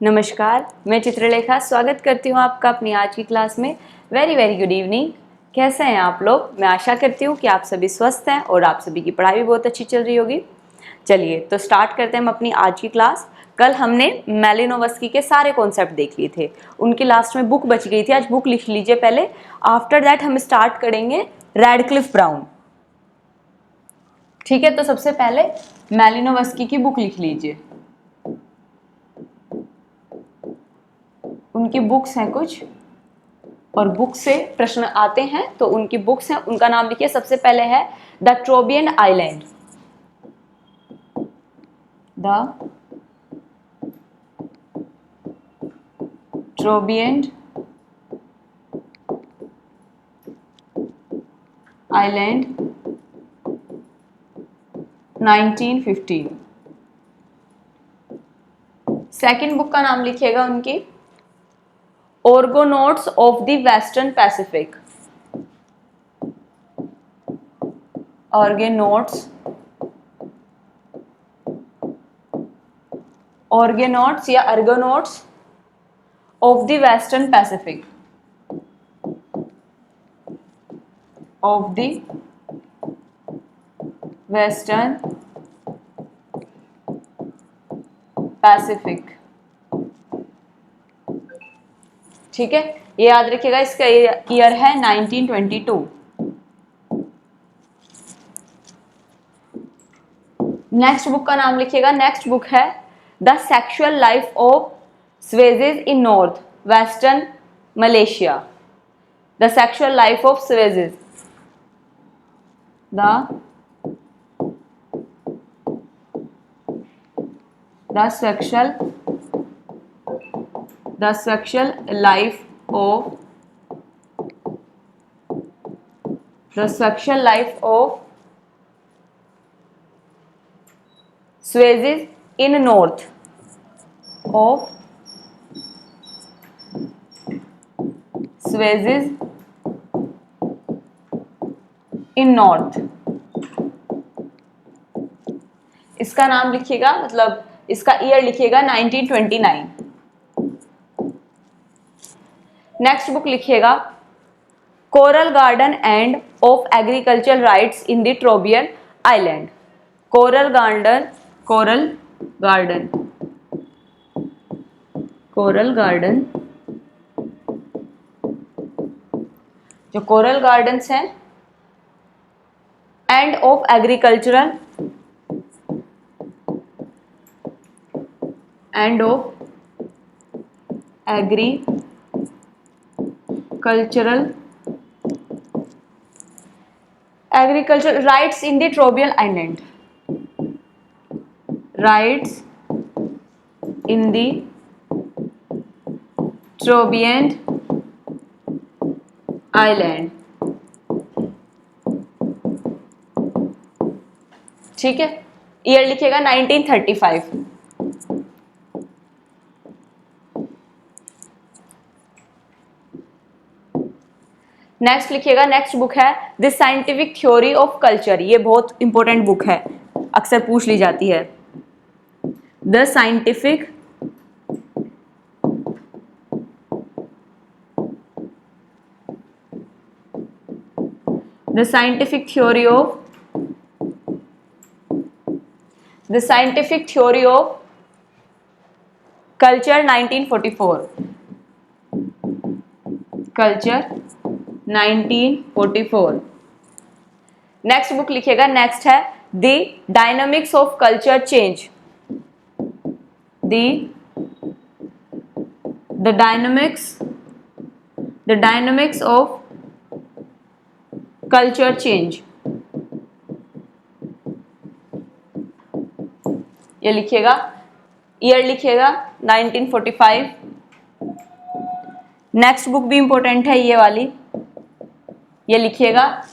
नमस्कार, मैं चित्रलेखा स्वागत करती हूँ आपका अपनी आज की क्लास में। Very very good evening. कैसे हैं आप लोग? मैं आशा करती हूँ कि आप सभी स्वस्थ हैं और आप सभी की पढ़ाई भी बहुत अच्छी चल रही होगी। चलिए तो स्टार्ट करते हैं हम अपनी आज की क्लास। कल हमने मैलिनोवस्की के सारे कॉन्सेप्ट देख लिए थे, उनकी लास्ट में बुक बच गई थी। आज बुक लिख लीजिए पहले, आफ्टर दैट हम स्टार्ट करेंगे रैडक्लिफ ब्राउन। ठीक है, तो सबसे पहले मैलिनोवस्की की बुक लिख लीजिए। उनकी बुक्स हैं कुछ और बुक से प्रश्न आते हैं, तो उनकी बुक्स हैं, उनका नाम लिखिए। सबसे पहले है the Trobriand island, the Trobriand island 1915। Second book का नाम लिखिएगा उनकी argonauts of the Western Pacific, argonauts argonauts या argonauts of the Western Pacific, of the Western Pacific. ठीक है, ये याद रखिएगा, इसका ईयर है 1922। नेक्स्ट बुक का नाम लिखिएगा। नेक्स्ट बुक है the sexual life of savages in north western Malaysia, the sexual life of savages, the sexual life of savages in north of savages in north. इसका नाम लिखिएगा, मतलब इसका ईयर लिखिएगा 1929। नेक्स्ट बुक लिखिएगा coral garden and of agriculture rites in the Trobriand island, coral garden जो coral gardens हैं and of agricultural rites in the Trobriand island, rites in the Trobriand island. ठीक है, ईयर लिखिएगा 1935। Next लिखिएगा, next book है the scientific theory of culture. ये बहुत important book है, अक्सर पूछ ली जाती है। The scientific theory of culture 1944, culture 1944। Next book लिखिएगा, नेक्स्ट है the dynamics of culture change, the dynamics of culture change. ये लिखिएगा, ईयर लिखिएगा 1945। नेक्स्ट बुक भी इंपॉर्टेंट है ये वाली, ये लिखिएगा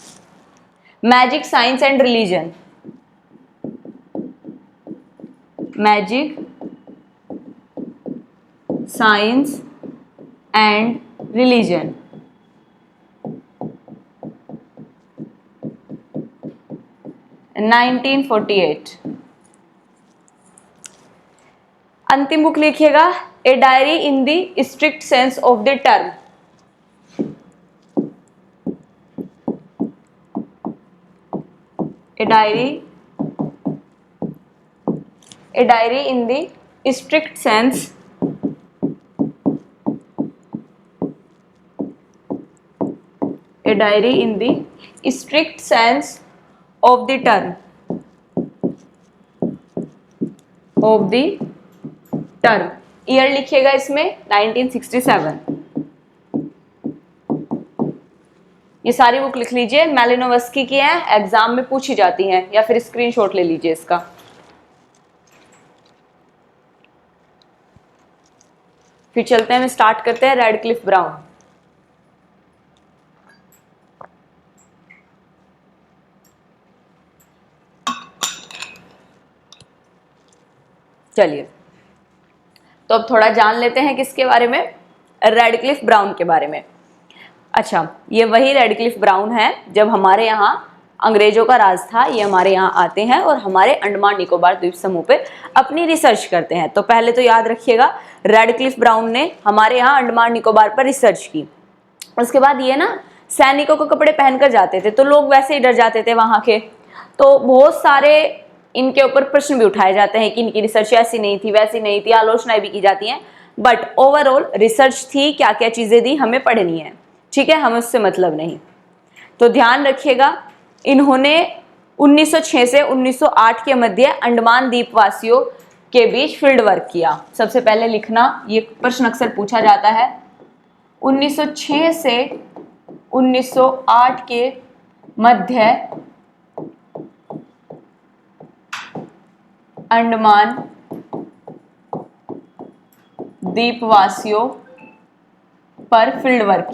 magic science and religion, magic science and religion. (1948) अंतिम बुक लिखिएगा a diary in the strict sense of the term. A diary in the strict sense a diary in the strict sense of the term year लिखिएगा इसमें 1967। ये सारी book लिख लीजिए, मैलिनोवस्की की है, एग्जाम में पूछी जाती हैं, या फिर स्क्रीनशॉट ले लीजिए इसका। फिर चलते हैं, स्टार्ट करते हैं रैडक्लिफ ब्राउन। चलिए, तो अब थोड़ा जान लेते हैं किसके बारे में, रैडक्लिफ ब्राउन के बारे में। अच्छा, ये वही रैडक्लिफ ब्राउन है जब हमारे यहाँ अंग्रेजों का राज था। ये हमारे यहाँ आते हैं और हमारे अंडमान निकोबार द्वीप समूह पे अपनी रिसर्च करते हैं। तो पहले तो याद रखिएगा, रैडक्लिफ ब्राउन ने हमारे यहाँ अंडमान निकोबार पर रिसर्च की। उसके बाद ये ना सैनिकों को कपड़े पहनकर जाते थे, तो लोग वैसे ही डर जाते थे वहाँ के। तो बहुत सारे इनके ऊपर प्रश्न भी उठाए जाते हैं कि इनकी रिसर्च ऐसी नहीं थी, वैसी नहीं थी, आलोचनाएं भी की जाती हैं। बट ओवरऑल रिसर्च थी, क्या क्या चीजें दी हमें पढ़नी है, ठीक है, हमें उससे मतलब नहीं। तो ध्यान रखिएगा, इन्होंने 1906 से 1908 के मध्य अंडमान द्वीपवासियों के बीच फील्ड वर्क किया। सबसे पहले लिखना, ये प्रश्न अक्सर पूछा जाता है, 1906 से 1908 के मध्य अंडमान द्वीपवासियों पर फील्ड वर्क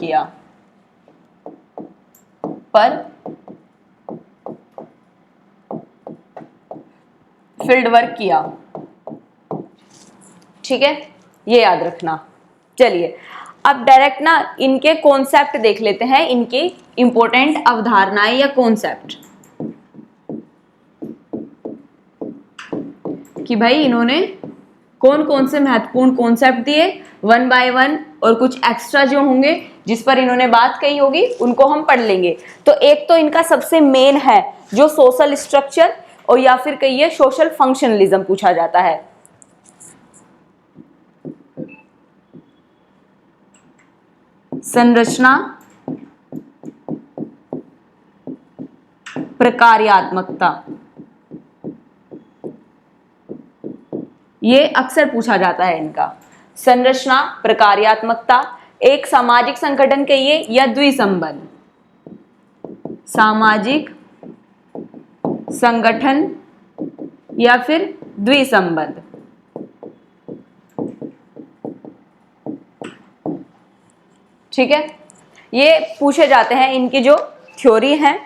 किया, ठीक है, ये याद रखना। चलिए, अब डायरेक्ट ना इनके कॉन्सेप्ट देख लेते हैं, इनकी इंपॉर्टेंट अवधारणाएं या कॉन्सेप्ट, कि भाई इन्होंने कौन कौन से महत्वपूर्ण कॉन्सेप्ट दिए, वन बाय वन, और कुछ एक्स्ट्रा जो होंगे जिस पर इन्होंने बात कही होगी उनको हम पढ़ लेंगे। तो एक तो इनका सबसे मेन है जो सोशल स्ट्रक्चर, और या फिर कहिए सोशल फंक्शनलिज्म पूछा जाता है। संरचना प्रकार्यात्मकता, ये अक्सर पूछा जाता है इनका। संरचना प्रकार्यात्मकता, एक सामाजिक संगठन कहिए या द्विसंबंध, सामाजिक संगठन या फिर द्विसंबंध, ठीक है, ये पूछे जाते हैं, इनकी जो थ्योरी है,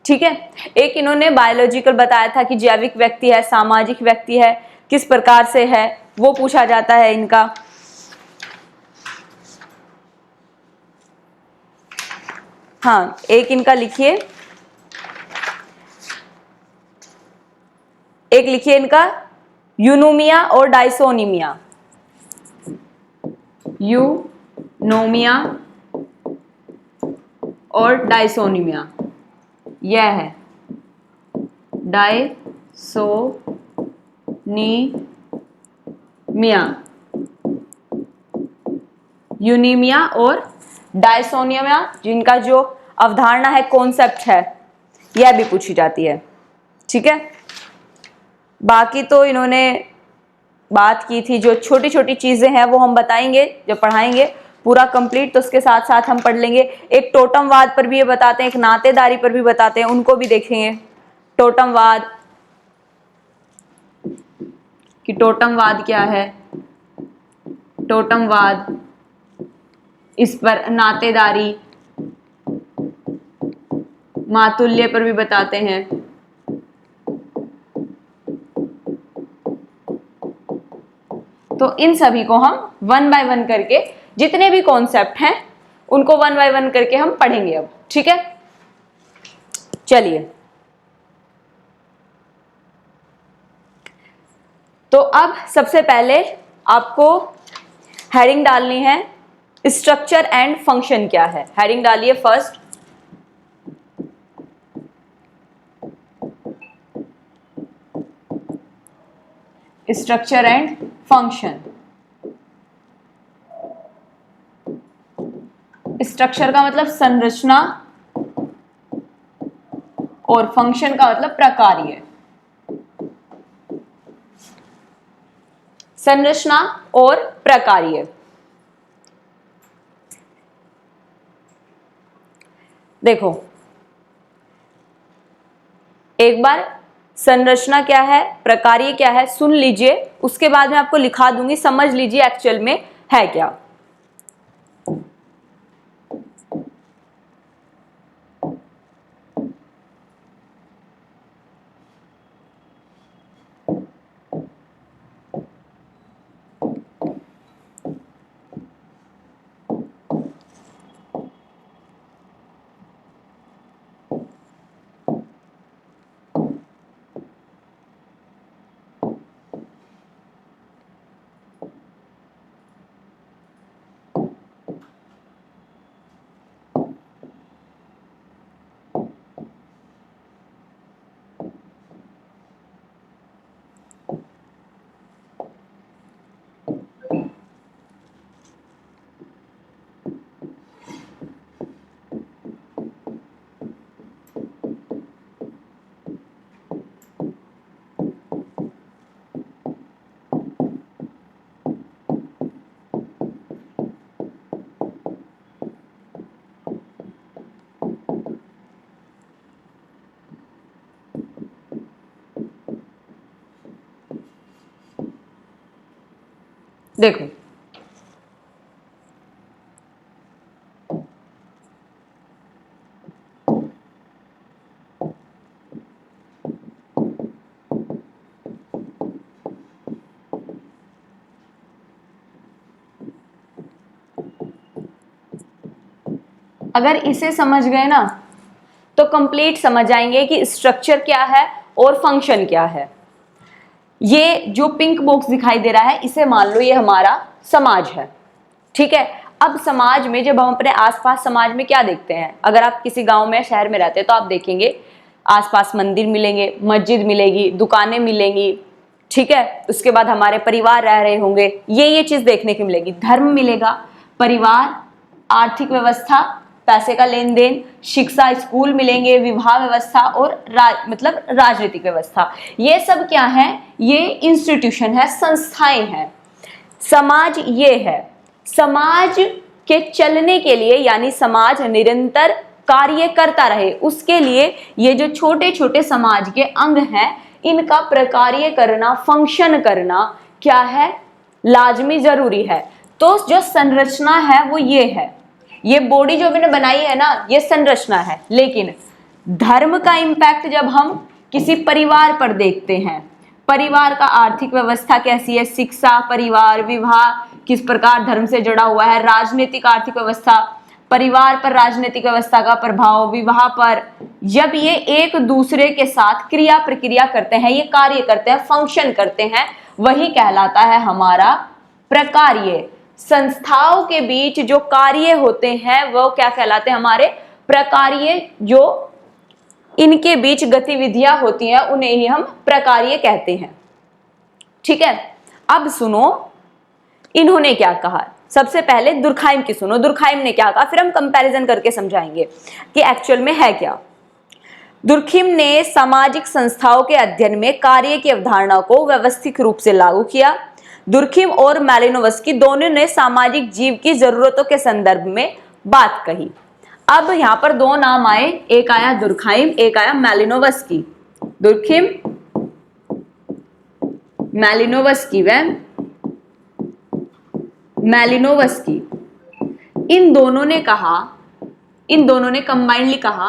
ठीक है। एक इन्होंने बायोलॉजिकल बताया था कि जैविक व्यक्ति है, सामाजिक व्यक्ति है, किस प्रकार से है वो पूछा जाता है इनका। हाँ, एक इनका लिखिए, एक लिखिए इनका यूनोमिया और डाइसोनिमिया, यूनोमिया और डाइसोनिमिया, यह है डाइसोनिमिया, यूनीमिया और डाइसोनिमिया, जिनका जो अवधारणा है, कॉन्सेप्ट है, यह भी पूछी जाती है, ठीक है। बाकी तो इन्होंने बात की थी, जो छोटी छोटी चीजें हैं वो हम बताएंगे जब पढ़ाएंगे पूरा कंप्लीट, तो उसके साथ साथ हम पढ़ लेंगे। एक टोटमवाद पर भी ये बताते हैं, एक नातेदारी पर भी बताते हैं, उनको भी देखेंगे। टोटमवाद, कि टोटमवाद क्या है, टोटमवाद, इस पर नातेदारी, मातुल्य पर भी बताते हैं। तो इन सभी को हम वन बाय वन करके, जितने भी कॉन्सेप्ट हैं उनको वन बाय वन करके हम पढ़ेंगे अब, ठीक है। चलिए, तो अब सबसे पहले आपको हेडिंग डालनी है स्ट्रक्चर एंड फंक्शन क्या है। हेडिंग डालिए first, structure and function. Structure का मतलब संरचना और फंक्शन का मतलब प्रकार्य। संरचना और प्रकार्य। देखो एक बार संरचना क्या है, प्रकार्य क्या है सुन लीजिए, उसके बाद मैं आपको लिखा दूंगी, समझ लीजिए एक्चुअल में है क्या। देखो अगर इसे समझ गए ना तो कंप्लीट समझ आएंगे कि स्ट्रक्चर क्या है और फंक्शन क्या है। ये जो पिंक बॉक्स दिखाई दे रहा है इसे मान लो ये हमारा समाज है, ठीक है। अब समाज में जब हम अपने आसपास समाज में क्या देखते हैं, अगर आप किसी गांव में शहर में रहते हैं तो आप देखेंगे आसपास मंदिर मिलेंगे, मस्जिद मिलेगी, दुकानें मिलेंगी, ठीक है। उसके बाद हमारे परिवार रह रहे होंगे, ये चीज देखने की मिलेगी। धर्म मिलेगा, परिवार, आर्थिक व्यवस्था, पैसे का लेन देन, शिक्षा, स्कूल मिलेंगे, विवाह व्यवस्था और मतलब राजनीतिक व्यवस्था। ये सब क्या है, ये इंस्टीट्यूशन है, संस्थाएं हैं। समाज ये है। समाज के चलने के लिए यानी समाज निरंतर कार्य करता रहे उसके लिए ये जो छोटे छोटे समाज के अंग हैं इनका प्रकार्य करना, फंक्शन करना क्या है, लाजमी जरूरी है। तो जो संरचना है वो ये है, ये बॉडी जो मैंने बनाई है ना ये संरचना है। लेकिन धर्म का इम्पैक्ट जब हम किसी परिवार पर देखते हैं, परिवार का आर्थिक व्यवस्था कैसी है, शिक्षा, परिवार, विवाह किस प्रकार धर्म से जुड़ा हुआ है, राजनीतिक आर्थिक व्यवस्था, परिवार पर राजनीतिक व्यवस्था का प्रभाव, विवाह पर, जब ये एक दूसरे के साथ क्रिया प्रक्रिया करते हैं, ये कार्य करते हैं, फंक्शन करते हैं, वही कहलाता है हमारा प्रकार्य। संस्थाओं के बीच जो कार्य होते हैं वो क्या कहलाते हैं, हमारे प्रकार्य। जो इनके बीच गतिविधियां होती हैं उन्हें ही हम प्रकार्य कहते हैं, ठीक है। अब सुनो इन्होंने क्या कहा, सबसे पहले दुर्खाइम की सुनो, दुर्खाइम ने क्या कहा, फिर हम कंपैरिजन करके समझाएंगे कि एक्चुअल में है क्या। दुर्खिम ने सामाजिक संस्थाओं के अध्ययन में कार्य की अवधारणा को व्यवस्थित रूप से लागू किया। दुर्खिम और मैलिनोवस्की दोनों ने सामाजिक जीव की जरूरतों के संदर्भ में बात कही। अब यहां पर दो नाम आए, एक आया दुर्खाइम, एक आया मैलिनोवस्की। दुर्खिम, मैलिनोवस्की व मैलिनोवस्की, इन दोनों ने कहा, इन दोनों ने कंबाइंडली कहा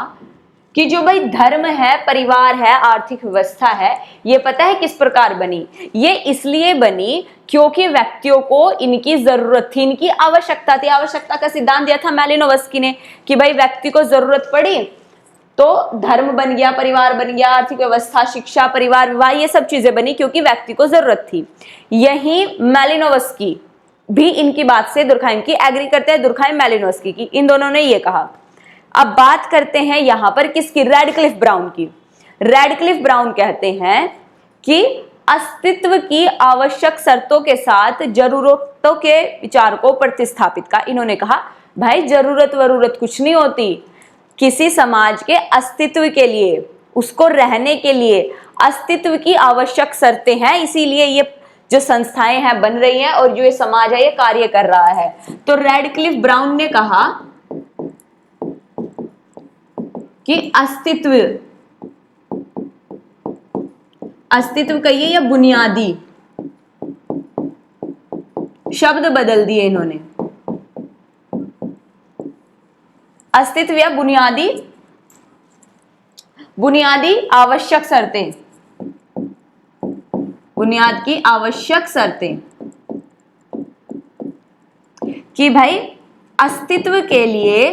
कि जो भाई धर्म है, परिवार है, आर्थिक व्यवस्था है, ये पता है किस प्रकार बनी, ये इसलिए बनी क्योंकि व्यक्तियों को इनकी जरूरत थी, इनकी आवश्यकता थी। आवश्यकता का सिद्धांत दिया था मैलिनोवस्की ने कि भाई व्यक्ति को जरूरत पड़ी तो धर्म बन गया, परिवार बन गया, आर्थिक व्यवस्था, शिक्षा, परिवार, विवाह, ये सब चीजें बनी क्योंकि व्यक्ति को जरूरत थी। यही मैलिनोवस्की भी इनकी बात से दुर्खाइम की एग्री करते हैं, दुर्खाइम मैलिनोव्स्की की, इन दोनों ने ये कहा। अब बात करते हैं यहां पर किसकी, रेडक्लिफ ब्राउन की। रेडक्लिफ ब्राउन कहते हैं कि अस्तित्व की आवश्यक शर्तों के साथ जरूरतों के विचार को प्रतिस्थापित का। इन्होंने कहा भाई जरूरत वरूरत कुछ नहीं होती, किसी समाज के अस्तित्व के लिए, उसको रहने के लिए अस्तित्व की आवश्यक शर्तें हैं, इसीलिए ये जो संस्थाएं हैं बन रही हैं और जो ये समाज है ये कार्य कर रहा है। तो रेडक्लिफ ब्राउन ने कहा कि अस्तित्व कहिए या बुनियादी, शब्द बदल दिए इन्होंने, अस्तित्व या बुनियादी आवश्यक शर्तें, बुनियाद की आवश्यक शर्तें कि भाई अस्तित्व के लिए,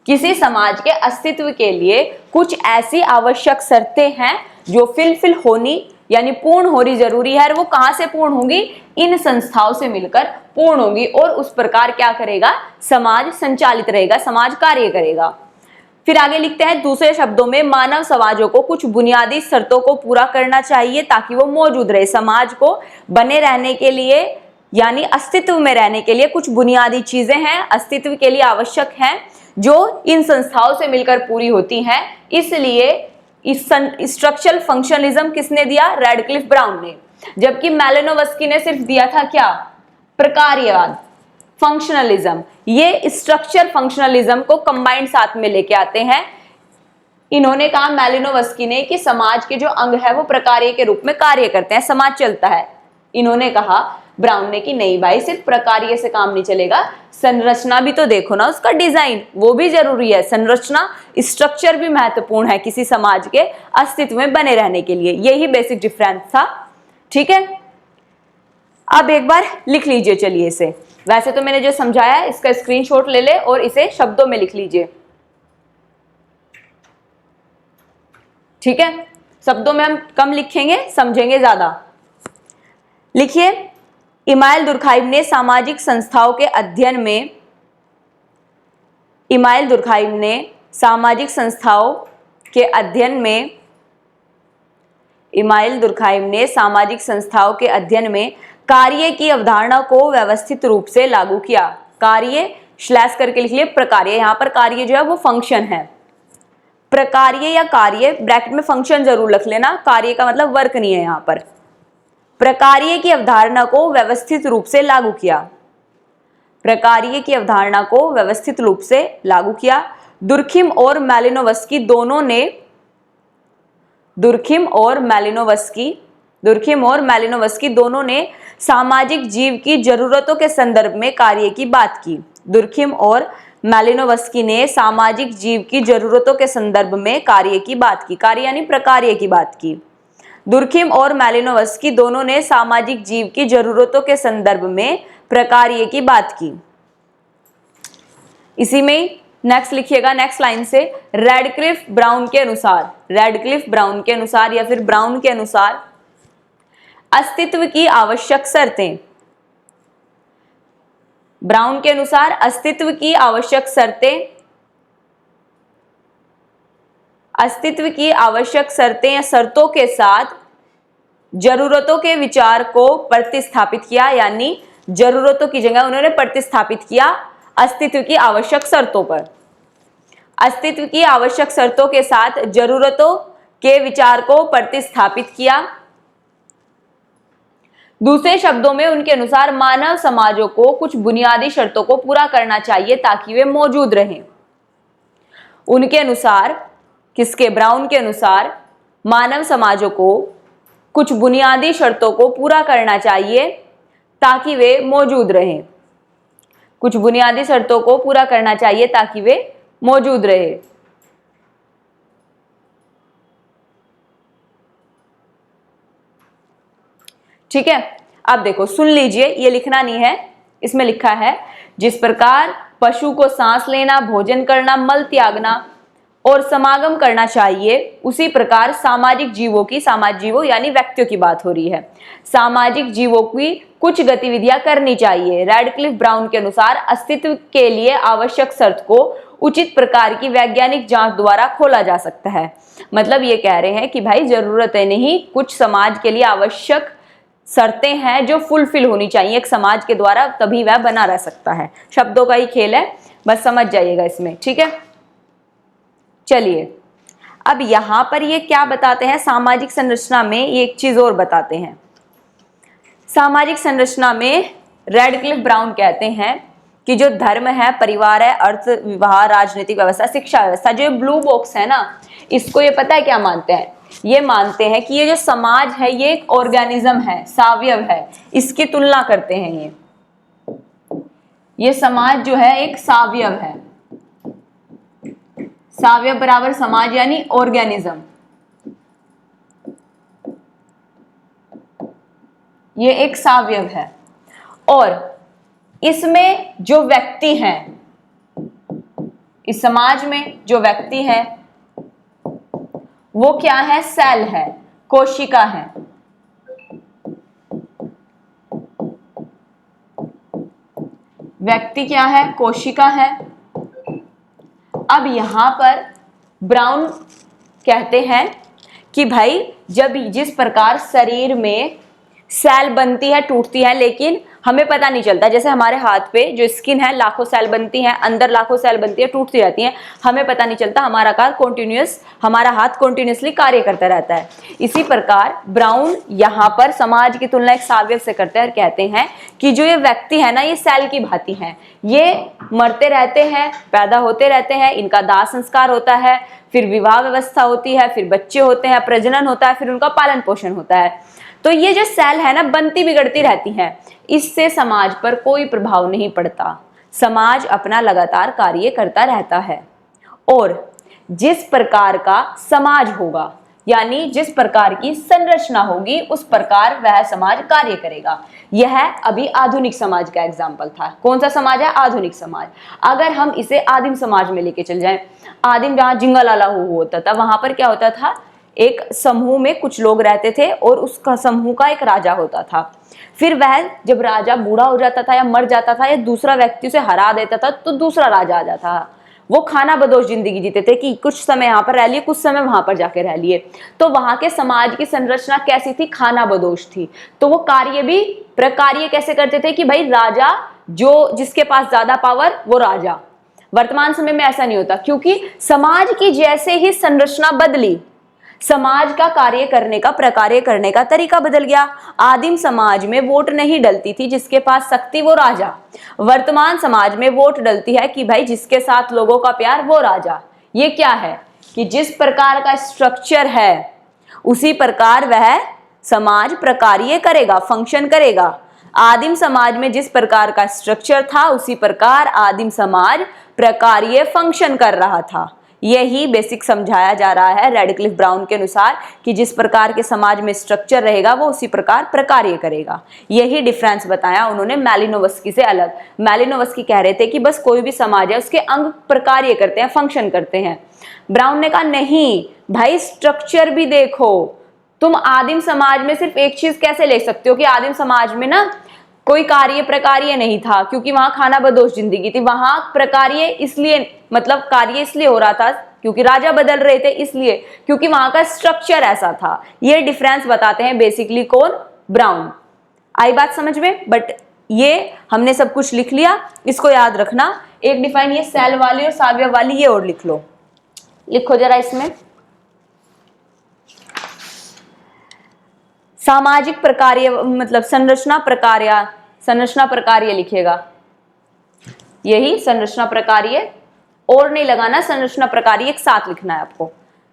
किसी समाज के अस्तित्व के लिए कुछ ऐसी आवश्यक शर्तें हैं जो फिलफिल होनी यानी पूर्ण होनी जरूरी है। और वो कहां से पूर्ण होंगी, इन संस्थाओं से मिलकर पूर्ण होंगी, और उस प्रकार क्या करेगा, समाज संचालित रहेगा, समाज कार्य करेगा। फिर आगे लिखते हैं, दूसरे शब्दों में मानव समाजों को कुछ बुनियादी शर्तों को पूरा करना चाहिए ताकि वो मौजूद रहे। समाज को बने रहने के लिए यानी अस्तित्व में रहने के लिए कुछ बुनियादी चीजें हैं, अस्तित्व के लिए आवश्यक हैं, जो इन संस्थाओं से मिलकर पूरी होती हैं। इसलिए इस स्ट्रक्चरल फंक्शनलिज्म किसने दिया, रेडक्लिफ ब्राउन ने, जबकि मैलिनोव्स्की ने सिर्फ दिया था क्या, प्रकार्यवाद, फंक्शनलिज्म। ये स्ट्रक्चर फंक्शनलिज्म को कंबाइंड साथ में लेके आते हैं। इन्होंने कहा मैलिनोव्स्की ने कि समाज के जो अंग है वो प्रकार्य के रूप में कार्य करते हैं, समाज चलता है। इन्होंने कहा ब्राउन ने कि नहीं भाई सिर्फ प्रकार्य से काम नहीं चलेगा, संरचना भी तो देखो ना, उसका डिजाइन वो भी जरूरी है, संरचना स्ट्रक्चर भी महत्वपूर्ण है किसी समाज के अस्तित्व में बने रहने के लिए। यही बेसिक डिफरेंस था। ठीक है, अब एक बार लिख लीजिए, चलिए इसे, वैसे तो मैंने जो समझाया है इसका स्क्रीनशॉट ले ले और इसे शब्दों में लिख लीजिए। ठीक है, शब्दों में हम कम लिखेंगे, समझेंगे ज्यादा। लिखिए, इमाइल दुर्खाइम ने सामाजिक संस्थाओं के अध्ययन में, इमाइल दुर्खाइम ने सामाजिक संस्थाओं के अध्ययन में, इमाइल दुर्खाइम ने सामाजिक संस्थाओं के अध्ययन में कार्य की अवधारणा को व्यवस्थित रूप से लागू किया। कार्य स्लैश करके लिख लिए, प्रकार्य, यहां पर कार्य जो है वो फंक्शन है, प्रकार्य या कार्य, ब्रैकेट में फंक्शन जरूर रख लेना, कार्य का मतलब वर्क नहीं है यहां पर। प्रकार्य की अवधारणा को व्यवस्थित रूप से लागू किया, प्रकार्य की अवधारणा को व्यवस्थित रूप से लागू किया। दुर्खिम और मैलिनोव्स्की दोनों ने, दुर्खिम और मैलिनोव्स्की दोनों ने सामाजिक जीव की जरूरतों के संदर्भ में कार्य की बात की। दुर्खिम और मैलिनोव्स्की ने सामाजिक जीव की जरूरतों के संदर्भ में कार्य की बात की, कार्य यानी प्रकार्य की बात की। दुर्खिम और मैलिनोव्स्की दोनों ने सामाजिक जीव की जरूरतों के संदर्भ में प्रकार्य की बात की। इसी में नेक्स्ट लिखिएगा, नेक्स्ट लाइन से, रेडक्लिफ ब्राउन के अनुसार, रेडक्लिफ ब्राउन के अनुसार या फिर ब्राउन के अनुसार अस्तित्व की आवश्यक शर्तें, ब्राउन के अनुसार अस्तित्व की आवश्यक शर्तें, अस्तित्व की आवश्यक शर्तें या शर्तों के साथ जरूरतों के विचार को प्रतिस्थापित किया, यानी जरूरतों की जगह उन्होंने प्रतिस्थापित किया अस्तित्व की आवश्यक शर्तों पर। अस्तित्व की आवश्यक शर्तों के साथ जरूरतों के विचार को प्रतिस्थापित किया। दूसरे शब्दों में उनके अनुसार मानव समाजों को कुछ बुनियादी शर्तों को पूरा करना चाहिए ताकि वे मौजूद रहें। उनके अनुसार, किसके, ब्राउन के अनुसार मानव समाजों को कुछ बुनियादी शर्तों को पूरा करना चाहिए ताकि वे मौजूद रहें, कुछ बुनियादी शर्तों को पूरा करना चाहिए ताकि वे मौजूद रहे। ठीक है, अब देखो सुन लीजिए, ये लिखना नहीं है, इसमें लिखा है जिस प्रकार पशु को सांस लेना, भोजन करना, मल त्यागना और समागम करना चाहिए, उसी प्रकार सामाजिक जीवों यानी व्यक्तियों की बात हो रही है, सामाजिक जीवों की कुछ गतिविधियां करनी चाहिए। रैडक्लिफ ब्राउन के अनुसार अस्तित्व के लिए आवश्यक शर्त को उचित प्रकार की वैज्ञानिक जांच द्वारा खोला जा सकता है। मतलब ये कह रहे हैं कि भाई जरूरत है नहीं, कुछ समाज के लिए आवश्यक शर्तें हैं जो फुलफिल होनी चाहिए एक समाज के द्वारा, तभी वह बना रह सकता है। शब्दों का ही खेल है, बस समझ जाइएगा इसमें, ठीक है। चलिए अब यहां पर ये क्या बताते हैं, सामाजिक संरचना में ये एक चीज और बताते हैं। सामाजिक संरचना में रैडक्लिफ ब्राउन कहते हैं कि जो धर्म है, परिवार है, अर्थ, विवाह, राजनीतिक व्यवस्था, शिक्षा व्यवस्था, जो ब्लू बॉक्स है ना, इसको ये पता है क्या मानते हैं, ये मानते हैं कि ये जो समाज है ये एक ऑर्गेनिज्म है, सावयव है, इसकी तुलना करते हैं। ये समाज जो है एक सावयव है, सावयव बराबर समाज यानी ऑर्गेनिज्म, ये एक सावयव है। और इसमें जो व्यक्ति हैं, इस समाज में जो व्यक्ति है वो क्या है, सेल है, कोशिका है। व्यक्ति क्या है, कोशिका है। अब यहां पर ब्राउन कहते हैं कि भाई जब जिस प्रकार शरीर में सेल बनती है, टूटती है, लेकिन हमें पता नहीं चलता, जैसे हमारे हाथ पे जो स्किन है लाखों सेल बनती है, अंदर लाखों सेल बनती है, टूटती रहती है, हमें पता नहीं चलता, हमारा हाथ कॉन्टिन्यूसली कार्य करता रहता है। इसी प्रकार ब्राउन यहाँ पर समाज की तुलना एक सावयव से करते हैं और कहते हैं कि जो ये व्यक्ति है ना, ये सेल की भांति है, ये मरते रहते हैं, पैदा होते रहते हैं, इनका दाह संस्कार होता है, फिर विवाह व्यवस्था होती है, फिर बच्चे होते हैं, प्रजनन होता है, फिर उनका पालन पोषण होता है। तो ये जो सेल है ना, बनती बिगड़ती रहती हैं, इससे समाज पर कोई प्रभाव नहीं पड़ता, समाज अपना लगातार कार्य करता रहता है। और जिस प्रकार का समाज होगा यानी जिस प्रकार की संरचना होगी उस प्रकार वह समाज कार्य करेगा। यह अभी आधुनिक समाज का एग्जाम्पल था। कौन सा समाज है, आधुनिक समाज। अगर हम इसे आदिम समाज में लेके चल जाएं, आदिम जहां जिंगलाला होता था, वहां पर क्या होता था, एक समूह में कुछ लोग रहते थे और उसका समूह का एक राजा होता था। फिर वह जब राजा बूढ़ा हो जाता था या मर जाता था या दूसरा व्यक्ति उसे हरा देता था तो दूसरा राजा आ जाता था। वो खाना बदोश जिंदगी जीते थे कि कुछ समय यहाँ पर रह लिए, कुछ समय वहां पर जाके रह लिए। तो वहां के समाज की संरचना कैसी थी, खाना बदोश थी। तो वो कार्य भी प्रकार्य कैसे करते थे कि भाई राजा जो जिसके पास ज्यादा पावर वो राजा। वर्तमान समय में ऐसा नहीं होता, क्योंकि समाज की जैसे ही संरचना बदली, समाज का कार्य करने का, प्रकार्य करने का तरीका बदल गया। आदिम समाज में वोट नहीं डलती थी, जिसके पास शक्ति वो राजा। वर्तमान समाज में वोट डलती है कि भाई जिसके साथ लोगों का प्यार वो राजा। ये क्या है कि जिस प्रकार का स्ट्रक्चर है उसी प्रकार वह समाज प्रकार्य करेगा, फंक्शन करेगा। आदिम समाज में जिस प्रकार का स्ट्रक्चर था उसी प्रकार आदिम समाज प्रकार्य फंक्शन कर रहा था। यही बेसिक समझाया जा रहा है रैडक्लिफ ब्राउन के अनुसार कि जिस प्रकार के समाज में स्ट्रक्चर रहेगा वो उसी प्रकार प्रकार्य करेगा। यही डिफरेंस बताया उन्होंने मैलिनोवस्की से अलग। मैलिनोवस्की कह रहे थे कि बस कोई भी समाज है उसके अंग प्रकार्य करते हैं, फंक्शन करते हैं। ब्राउन ने कहा नहीं भाई, स्ट्रक्चर भी देखो। तुम आदिम समाज में सिर्फ एक चीज कैसे ले सकते हो कि आदिम समाज में ना कोई कार्य प्रकार्य नहीं था, क्योंकि वहां खाना बदोश जिंदगी थी। वहां प्रकार्य इसलिए, मतलब कार्य इसलिए हो रहा था क्योंकि राजा बदल रहे थे, इसलिए क्योंकि वहां का स्ट्रक्चर ऐसा था। ये डिफरेंस बताते हैं बेसिकली कौन, ब्राउन। आई बात समझ में? बट ये हमने सब कुछ लिख लिया, इसको याद रखना। एक डिफाइन ये सेल वाली और सावयव वाली ये और लिख लो, लिखो जरा इसमें। सामाजिक प्रकार्य मतलब संरचना प्रकार्य लिखेगा, यही संरचना प्रकार्य, और नहीं लगाना, संरचना प्रकार्य एक साथ लिखना है आपको।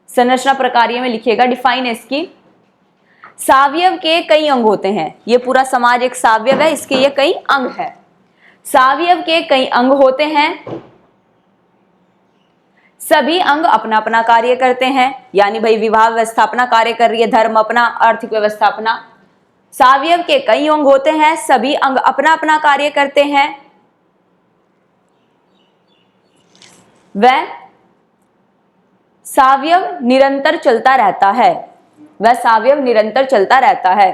संरचना प्रकार्य में लिखिएगा डिफाइन है इसकी। सावयव के कई अंग होते हैं, ये पूरा समाज एक सावयव है, इसके ये कई अंग है। सावयव के कई अंग होते हैं, सभी अंग अपना अपना कार्य करते हैं, यानी भाई विवाह व्यवस्था अपना कार्य कर रही है, धर्म अपना, आर्थिक व्यवस्था अपना। सावयव के कई अंग होते हैं, सभी अंग अपना अपना कार्य करते हैं। वह सावयव निरंतर चलता रहता है, वह सावयव निरंतर चलता रहता है।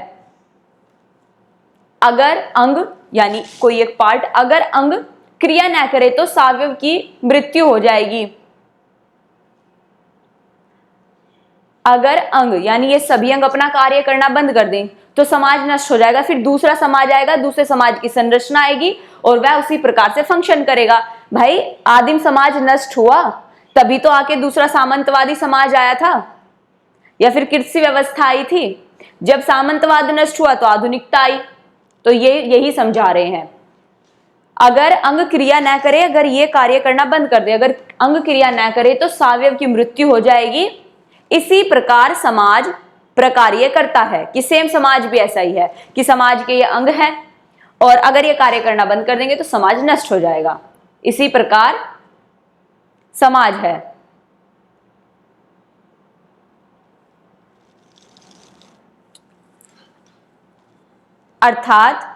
अगर अंग यानी कोई एक पार्ट, अगर अंग क्रिया न करे तो सावयव की मृत्यु हो जाएगी। अगर अंग यानी ये सभी अंग अपना कार्य करना बंद कर दें तो समाज नष्ट हो जाएगा, फिर दूसरा समाज आएगा, दूसरे समाज की संरचना आएगी और वह उसी प्रकार से फंक्शन करेगा। भाई आदिम समाज नष्ट हुआ तभी तो आके दूसरा सामंतवादी समाज आया था, या फिर कृषि व्यवस्था आई थी। जब सामंतवाद नष्ट हुआ तो आधुनिकता आई। तो ये यही समझा रहे हैं, अगर अंग क्रिया न करे, अगर ये कार्य करना बंद कर दे, अगर अंग क्रिया न करे तो सावयव की मृत्यु हो जाएगी। इसी प्रकार समाज प्रकार्य करता है, कि सेम समाज भी ऐसा ही है कि समाज के ये अंग हैं और अगर ये कार्य करना बंद कर देंगे तो समाज नष्ट हो जाएगा। इसी प्रकार समाज है। अर्थात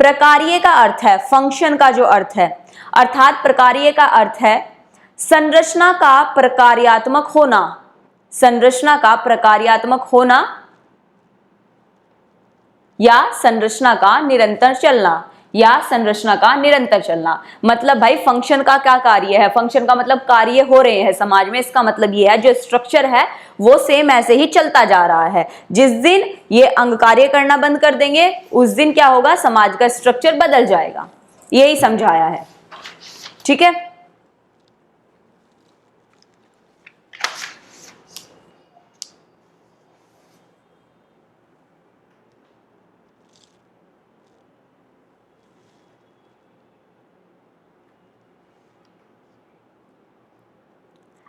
प्रकार्य का अर्थ है फंक्शन का जो अर्थ है, अर्थात प्रकार्य का अर्थ है संरचना का प्रकार्यात्मक होना, संरचना का प्रकार्यात्मक होना या संरचना का निरंतर चलना, या संरचना का निरंतर चलना। मतलब भाई फंक्शन का क्या कार्य है, फंक्शन का मतलब कार्य हो रहे हैं समाज में, इसका मतलब ये है जो स्ट्रक्चर है वो सेम ऐसे ही चलता जा रहा है। जिस दिन ये अंग कार्य करना बंद कर देंगे उस दिन क्या होगा, समाज का स्ट्रक्चर बदल जाएगा। यही समझाया है, ठीक है।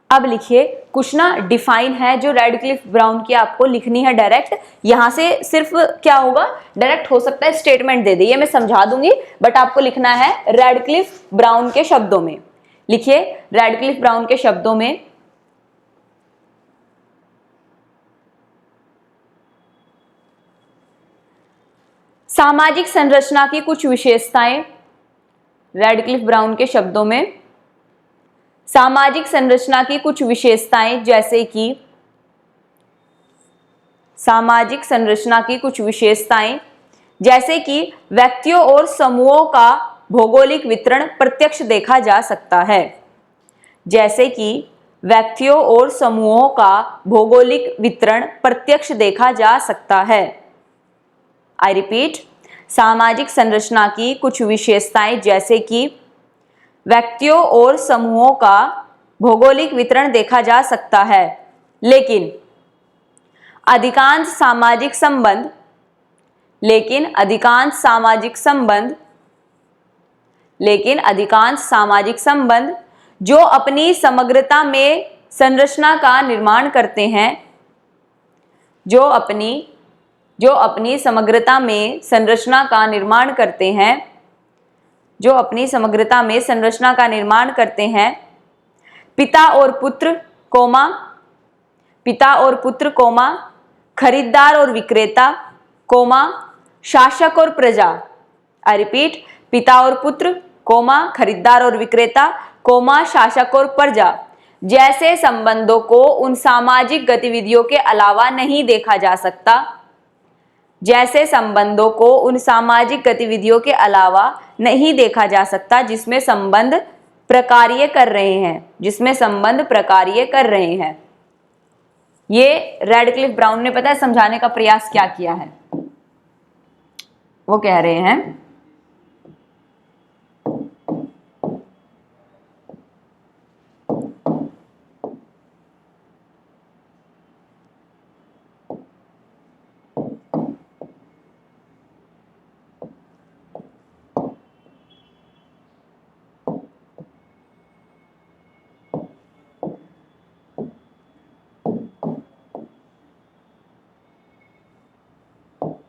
अब लिखिए कुछ ना डिफाइन है जो रेडक्लिफ ब्राउन की आपको लिखनी है डायरेक्ट। यहां से सिर्फ क्या होगा, डायरेक्ट हो सकता है स्टेटमेंट दे दे, ये मैं समझा दूंगी, बट आपको लिखना है रेडक्लिफ ब्राउन के शब्दों में। लिखिए रेडक्लिफ ब्राउन के शब्दों में सामाजिक संरचना की कुछ विशेषताएं, रेडक्लिफ ब्राउन के शब्दों में सामाजिक संरचना की कुछ विशेषताएं, जैसे कि सामाजिक संरचना की कुछ विशेषताएं जैसे कि व्यक्तियों और समूहों का भौगोलिक वितरण प्रत्यक्ष देखा जा सकता है, जैसे कि व्यक्तियों और समूहों का भौगोलिक वितरण प्रत्यक्ष देखा जा सकता है। आई रिपीट, सामाजिक संरचना की कुछ विशेषताएं जैसे कि व्यक्तियों और समूहों का भौगोलिक वितरण देखा जा सकता है, लेकिन अधिकांश सामाजिक संबंध जो अपनी समग्रता में संरचना का निर्माण करते हैं, जो अपनी समग्रता में संरचना का निर्माण करते हैं, पिता और पुत्र, खरीदार और विक्रेता, शासक और प्रजा। आई रिपीट, पिता और पुत्र, खरीदार और विक्रेता, शासक और प्रजा जैसे संबंधों को उन सामाजिक गतिविधियों के अलावा नहीं देखा जा सकता, जिसमें संबंध प्रकार्य कर रहे हैं। ये रेडक्लिफ ब्राउन ने पता है समझाने का प्रयास क्या किया है। वो कह रहे हैं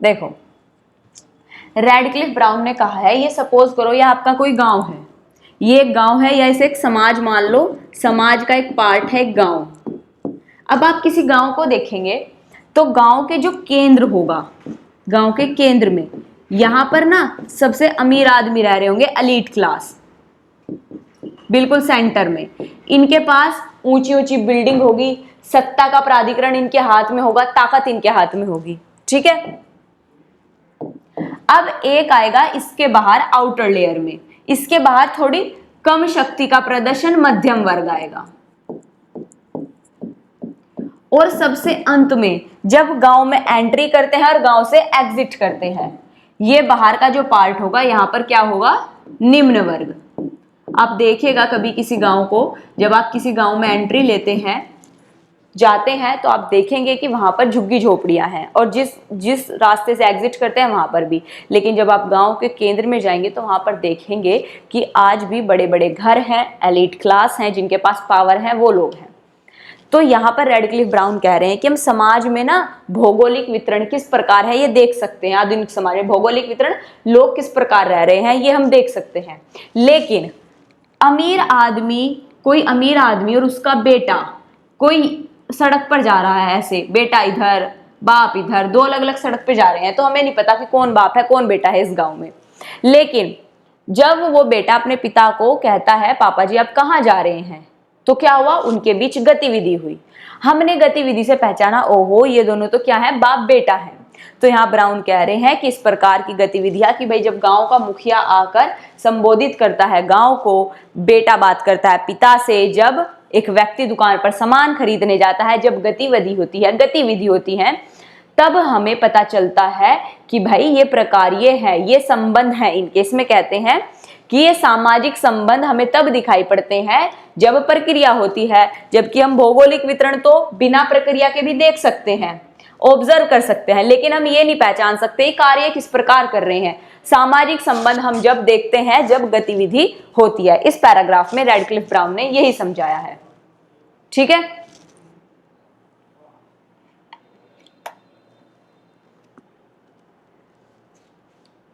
देखो, रेडक्लिफ ब्राउन ने कहा है, ये सपोज करो ये आपका कोई गांव है, ये एक गांव है या इसे एक समाज मान लो, समाज का एक पार्ट है गांव। अब आप किसी गांव को देखेंगे तो गांव के जो केंद्र होगा, गांव के केंद्र में यहां पर ना सबसे अमीर आदमी रह रहे होंगे, एलीट क्लास। बिल्कुल सेंटर में। इनके पास ऊंची ऊंची बिल्डिंग होगी, सत्ता का प्राधिकरण इनके हाथ में होगा, ताकत इनके हाथ में होगी। ठीक है, अब एक आएगा इसके बाहर आउटर लेयर में, इसके बाहर थोड़ी कम शक्ति का प्रदर्शन, मध्यम वर्ग आएगा। और सबसे अंत में जब गांव में एंट्री करते हैं और गांव से एग्जिट करते हैं, ये बाहर का जो पार्ट होगा यहां पर क्या होगा, निम्न वर्ग। आप देखिएगा कभी किसी गांव को, जब आप किसी गांव में एंट्री लेते हैं, जाते हैं, तो आप देखेंगे कि वहां पर झुग्गी झोपड़ियां हैं, और जिस रास्ते से एग्जिट करते हैं वहां पर भी। लेकिन जब आप गांव के केंद्र में जाएंगे तो वहां पर देखेंगे कि आज भी बड़े बड़े घर हैं, एलीट क्लास हैं, जिनके पास पावर है, वो लोग हैं। तो यहाँ पर रेडक्लिफ ब्राउन कह रहे हैं कि हम समाज में ना भौगोलिक वितरण किस प्रकार है ये देख सकते हैं। आधुनिक समाज में भौगोलिक वितरण, लोग किस प्रकार रह रहे हैं, ये हम देख सकते हैं। लेकिन अमीर आदमी, कोई अमीर आदमी और उसका बेटा कोई सड़क पर जा रहा है, ऐसे बेटा इधर बाप इधर, दो अलग अलग सड़क पे जा रहे हैं, तो हमें नहीं पता कि कौन बाप है कौन बेटा है इस गांव में। लेकिन जब वो बेटा अपने पिता को कहता है पापा जी आप कहाँ जा रहे हैं, तो क्या हुआ, उनके बीच गतिविधि हुई। हमने गतिविधि से पहचाना, ओहो ये दोनों तो क्या है, बाप बेटा है। तो यहाँ ब्राउन कह रहे हैं कि इस प्रकार की गतिविधियां, कि भाई जब गांव का मुखिया आकर संबोधित करता है गांव को, बेटा बात करता है पिता से, जब एक व्यक्ति दुकान पर सामान खरीदने जाता है, जब गतिविधि होती है, तब हमें पता चलता है कि भाई ये प्रकार्य है, ये संबंध है इनके। इसमें कहते हैं कि ये सामाजिक संबंध हमें तब दिखाई पड़ते हैं जब प्रक्रिया होती है, जबकि हम भौगोलिक वितरण तो बिना प्रक्रिया के भी देख सकते हैं, ऑब्जर्व कर सकते हैं, लेकिन हम ये नहीं पहचान सकते कार्य किस प्रकार कर रहे हैं। सामाजिक संबंध हम जब देखते हैं जब गतिविधि होती है। इस पैराग्राफ में रेडक्लिफ ब्राउन ने यही समझाया है। ठीक है,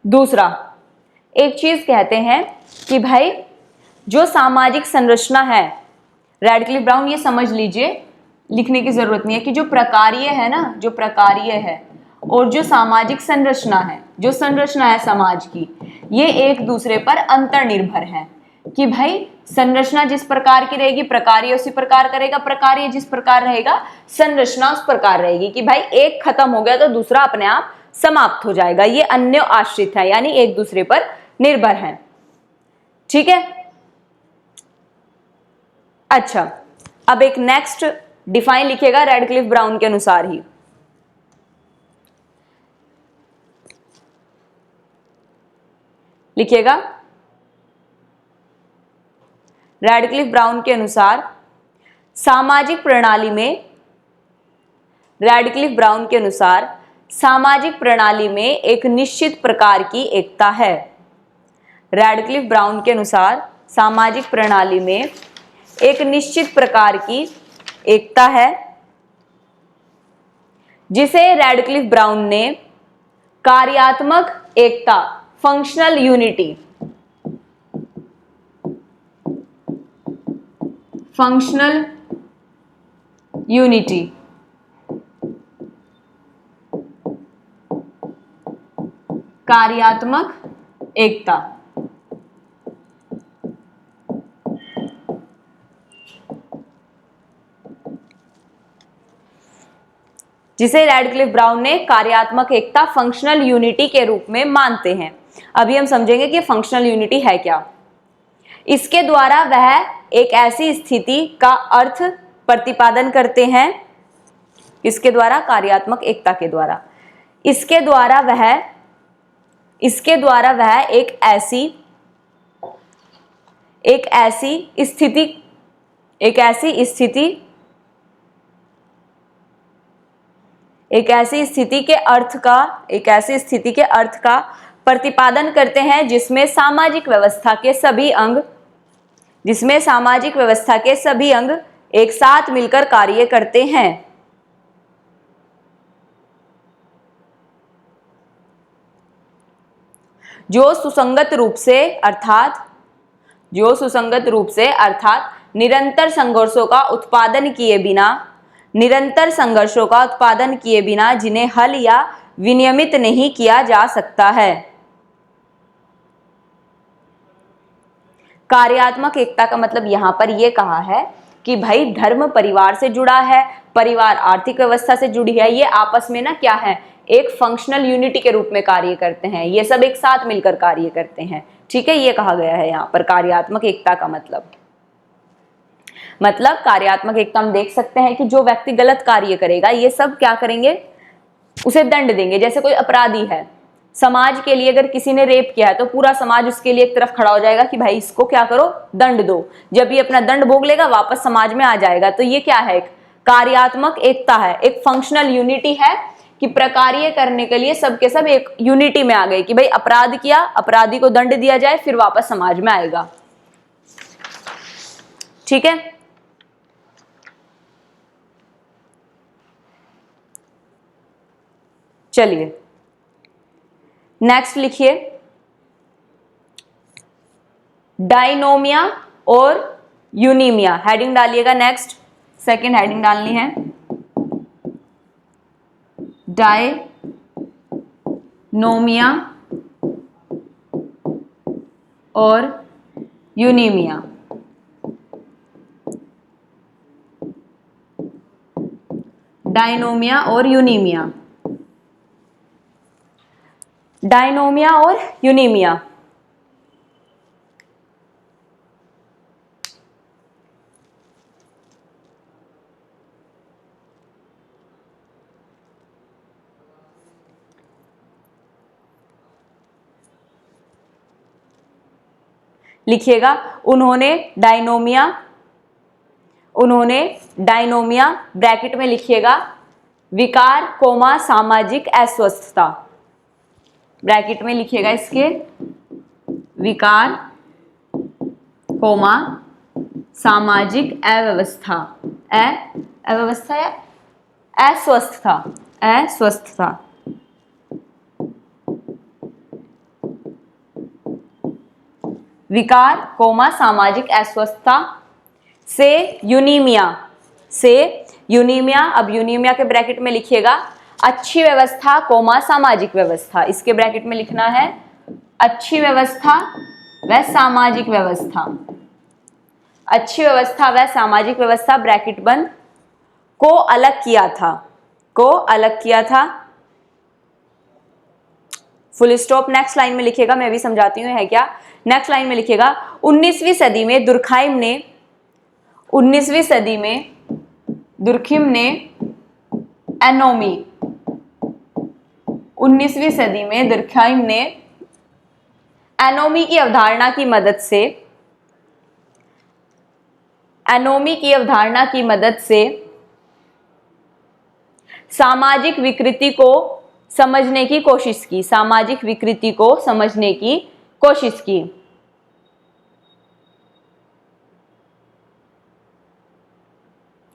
दूसरा एक चीज कहते हैं कि भाई जो सामाजिक संरचना है, रेडक्लिफ ब्राउन ये समझ लीजिए, लिखने की जरूरत नहीं है, कि जो प्रकार्य है ना, जो प्रकार्य है और जो सामाजिक संरचना है, जो संरचना है समाज की, ये एक दूसरे पर अंतर्निर्भर है। कि भाई संरचना जिस प्रकार की रहेगी प्रकार्य उसी प्रकार करेगा, प्रकार्य जिस प्रकार रहेगा संरचना उस प्रकार रहेगी। कि भाई एक खत्म हो गया तो दूसरा अपने आप समाप्त हो जाएगा, ये अन्य आश्रित है, यानी एक दूसरे पर निर्भर है। ठीक है, अच्छा अब एक नेक्स्ट डिफाइन लिखिएगा रेडक्लिफ ब्राउन के अनुसार ही। लिखिएगा, रेडक्लिफ ब्राउन के अनुसार सामाजिक प्रणाली में, रेडक्लिफ ब्राउन के अनुसार सामाजिक प्रणाली में एक निश्चित प्रकार की एकता है। रेडक्लिफ ब्राउन के अनुसार सामाजिक प्रणाली में एक निश्चित प्रकार की एकता है, जिसे रेडक्लिफ ब्राउन ने कार्यात्मक एकता, फंक्शनल यूनिटी, फंक्शनल यूनिटी कार्यात्मक एकता, जिसे रेडक्लिफ ब्राउन ने कार्यात्मक एकता, फंक्शनल यूनिटी के रूप में मानते हैं। अभी हम समझेंगे कि फंक्शनल यूनिटी है क्या। इसके द्वारा वह एक ऐसी स्थिति का अर्थ प्रतिपादन करते हैं, इसके द्वारा कार्यात्मक एकता के द्वारा, इसके द्वारा वह एक ऐसी स्थिति के अर्थ का प्रतिपादन करते हैं जिसमें सामाजिक व्यवस्था के सभी अंग एक साथ मिलकर कार्य करते हैं। जो सुसंगत रूप से अर्थात निरंतर संघर्षों का उत्पादन किए बिना जिन्हें हल या विनियमित नहीं किया जा सकता है। कार्यात्मक एकता का मतलब यहाँ पर ये कहा है कि भाई धर्म परिवार से जुड़ा है, परिवार आर्थिक व्यवस्था से जुड़ी है, ये आपस में ना क्या है, एक फंक्शनल यूनिटी के रूप में कार्य करते हैं, ये सब एक साथ मिलकर कार्य करते हैं। ठीक है, ये कहा गया है यहाँ पर कार्यात्मक एकता का मतलब कार्यात्मक एकता हम देख सकते हैं कि जो व्यक्ति गलत कार्य करेगा ये सब क्या करेंगे, उसे दंड देंगे। जैसे कोई अपराधी है, समाज के लिए अगर किसी ने रेप किया है तो पूरा समाज उसके लिए एक तरफ खड़ा हो जाएगा कि भाई इसको क्या करो, दंड दो। जब ये अपना दंड भोग लेगा वापस समाज में आ जाएगा। तो ये क्या है, कार्यात्मक एकता है, एक फंक्शनल यूनिटी है कि प्रकार्य करने के लिए सबके सब एक यूनिटी में आ गए कि भाई अपराध किया, अपराधी को दंड दिया जाए, फिर वापस समाज में आएगा। ठीक है, चलिए नेक्स्ट लिखिए, डायनोमिया और यूनीमिया। हेडिंग डालिएगा, नेक्स्ट सेकंड हेडिंग डालनी है, डायनोमिया और यूनीमिया। डायनोमिया और यूनीमिया, डायनोमिया और यूनीमिया। लिखिएगा, उन्होंने डायनोमिया ब्रैकेट में लिखिएगा विकार कोमा सामाजिक अस्वस्थता, ब्रैकेट में लिखिएगा इसके विकार कोमा सामाजिक अव्यवस्था, अव्यवस्था या अस्वस्थता, विकार कोमा सामाजिक अस्वस्थता से यूनीमिया। अब यूनीमिया के ब्रैकेट में लिखिएगा अच्छी व्यवस्था कोमा सामाजिक व्यवस्था, इसके ब्रैकेट में लिखना है अच्छी व्यवस्था व सामाजिक व्यवस्था, अच्छी व्यवस्था व सामाजिक व्यवस्था ब्रैकेट बंद, को अलग किया था, फुल स्टॉप। नेक्स्ट लाइन में लिखिएगा, मैं भी समझाती हूँ है क्या। नेक्स्ट लाइन में लिखिएगा 19वीं सदी में दुर्खाइम ने एनोमी, 19वीं सदी में दुर्खाइम ने एनोमी की अवधारणा की मदद से सामाजिक विकृति को समझने की कोशिश की,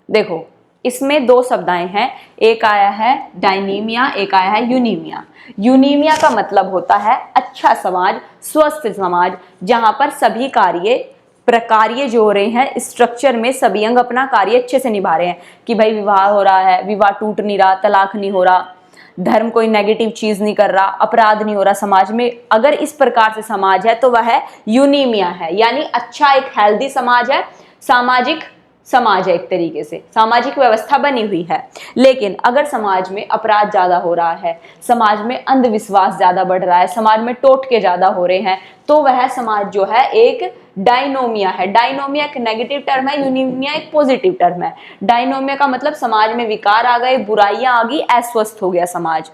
देखो इसमें दो शब्दाएं हैं, एक आया है डायनीमिया, एक आया है यूनीमिया। यूनीमिया का मतलब होता है अच्छा समाज, स्वस्थ समाज, जहां पर सभी प्रकार्य जो हो रहे हैं स्ट्रक्चर में, सभी अंग अपना कार्य अच्छे से निभा रहे हैं कि भाई विवाह हो रहा है, विवाह टूट नहीं रहा, तलाक नहीं हो रहा, धर्म कोई नेगेटिव चीज नहीं कर रहा, अपराध नहीं हो रहा समाज में। अगर इस प्रकार से समाज है तो वह यूनीमिया है, यानी अच्छा एक हेल्दी समाज है, सामाजिक समाज है, एक तरीके से सामाजिक व्यवस्था बनी हुई है। लेकिन अगर समाज में अपराध ज्यादा हो रहा है, समाज में अंधविश्वास ज्यादा बढ़ रहा है, समाज में टोटके ज्यादा हो रहे हैं, तो वह समाज जो है एक डायनोमिया है। डायनोमिया एक नेगेटिव टर्म है, यूनीमिया एक पॉजिटिव टर्म है। डायनोमिया का मतलब समाज में विकार आ गए, बुराइयां आ गई, अस्वस्थ हो गया समाज।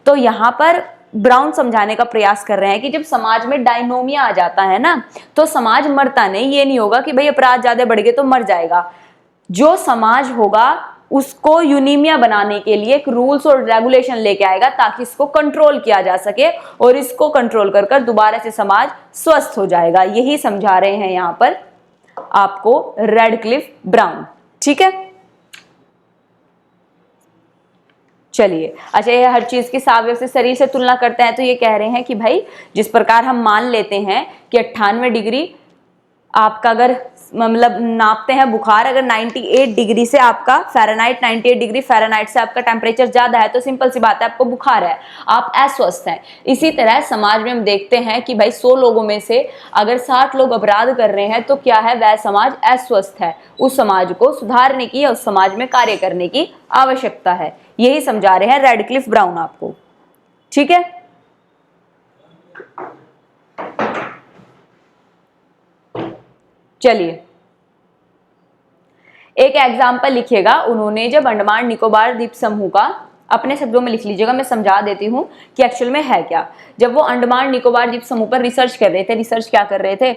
तो यहाँ पर ब्राउन समझाने का प्रयास कर रहे हैं कि जब समाज में डायनोमिया आ जाता है ना, तो समाज मरता नहीं, ये नहीं होगा कि भाई अपराध ज्यादा बढ़ गए तो मर जाएगा। जो समाज होगा उसको यूनीमिया बनाने के लिए एक रूल्स और रेगुलेशन लेके आएगा ताकि इसको कंट्रोल किया जा सके, और इसको कंट्रोल कर दोबारा से समाज स्वस्थ हो जाएगा। यही समझा रहे हैं यहाँ पर आपको रेडक्लिफ ब्राउन। ठीक है, चलिए अच्छा, ये हर चीज की सावयव से शरीर से तुलना करते हैं, तो ये कह रहे हैं कि भाई जिस प्रकार हम मान लेते हैं कि 98 डिग्री आपका अगर मतलब नापते हैं बुखार, अगर 98 डिग्री से आपका फ़ारेनहाइट, 98 डिग्री फ़ारेनहाइट से आपका टेम्परेचर ज्यादा है तो सिंपल सी बात है आपको बुखार है, आप अस्वस्थ हैं। इसी तरह समाज में हम देखते हैं कि भाई 100 लोगों में से अगर 60 लोग अपराध कर रहे हैं तो क्या है, वह समाज अस्वस्थ है। उस समाज को सुधारने की या उस समाज में कार्य करने की आवश्यकता है। यही समझा रहे हैं रेडक्लिफ ब्राउन आपको। ठीक है, चलिए एक एग्जाम्पल लिखिएगा। उन्होंने जब अंडमान निकोबार द्वीप समूह का, अपने शब्दों में लिख लीजिएगा, मैं समझा देती हूँ कि एक्चुअल में है क्या। जब वो अंडमान निकोबार द्वीप समूह पर रिसर्च कर रहे थे, रिसर्च क्या कर रहे थे,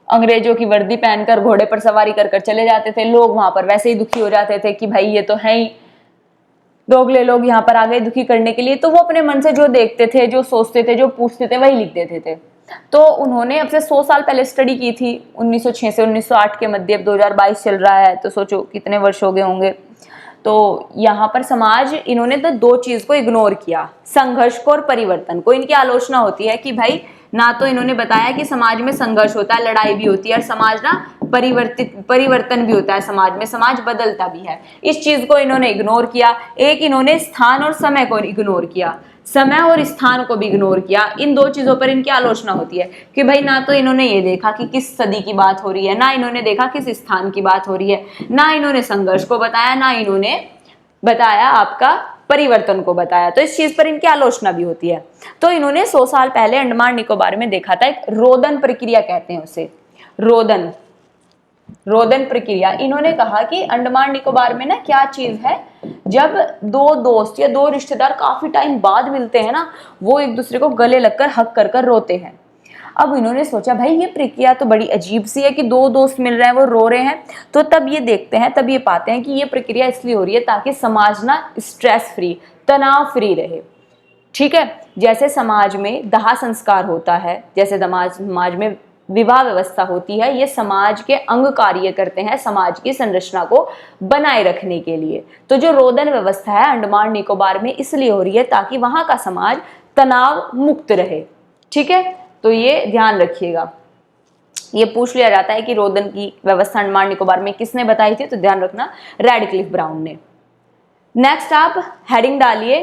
अंग्रेजों की वर्दी पहनकर घोड़े पर सवारी कर कर चले जाते थे। लोग वहां पर वैसे ही दुखी हो जाते थे कि भाई ये तो है ही, दोगले लोग यहाँ पर आ गए दुखी करने के लिए। तो वो अपने मन से जो देखते थे, जो सोचते थे, जो पूछते थे, वही लिख देते थे। तो उन्होंने अब से 100 साल पहले स्टडी की थी, 1906 से 1908 के मध्य। अब 2022 चल रहा है तो सोचो कितने वर्ष हो गए होंगे। तो यहाँ पर समाज, इन्होंने तो दो चीज को इग्नोर किया, संघर्ष को और परिवर्तन को। इनकी आलोचना होती है कि भाई ना तो इन्होंने बताया कि समाज में संघर्ष होता है, लड़ाई भी होती है, और समाज ना परिवर्तन भी होता है, समाज में समाज बदलता भी है। इस चीज को इन्होंने इग्नोर किया। एक इन्होंने स्थान और समय को इग्नोर किया, समय और स्थान को भी इग्नोर किया। इन दो चीजों पर इनकी आलोचना होती है कि भाई ना तो इन्होंने ये देखा कि किस सदी की बात हो रही है, ना इन्होंने देखा किस स्थान की बात हो रही है, ना इन्होंने संघर्ष को बताया, ना इन्होंने बताया आपका परिवर्तन को बताया। तो इस चीज पर इनकी आलोचना भी होती है। तो इन्होंने 100 साल पहले अंडमान निकोबार में देखा था, एक रोदन प्रक्रिया कहते हैं उसे, रोदन प्रक्रिया। इन्होंने कहा कि अंडमान निकोबार में ना क्या चीज है, जब दो दोस्त या दो रिश्तेदार काफी टाइम बाद मिलते हैं ना, वो एक दूसरे को गले लगकर हक कर कर रोते हैं। अब इन्होंने सोचा भाई ये प्रक्रिया तो बड़ी अजीब सी है कि दो दोस्त मिल रहे हैं वो रो रहे हैं। तो तब ये देखते हैं, तब ये पाते हैं कि ये प्रक्रिया इसलिए हो रही है ताकि समाज ना स्ट्रेस फ्री, तनाव फ्री रहे। ठीक है, जैसे समाज में दाह संस्कार होता है, जैसे समाज में विवाह व्यवस्था होती है, ये समाज के अंग कार्य करते हैं समाज की संरचना को बनाए रखने के लिए। तो जो रोदन व्यवस्था है अंडमान निकोबार में इसलिए हो रही है ताकि वहां का समाज तनाव मुक्त रहे। ठीक है, तो ये ध्यान रखिएगा। ये पूछ लिया जाता है कि रोदन की व्यवस्था अंडमान निकोबार में किसने बताई थी, तो ध्यान रखना रेडक्लिफ ब्राउन ने। नेक्स्ट आप हेडिंग डालिए,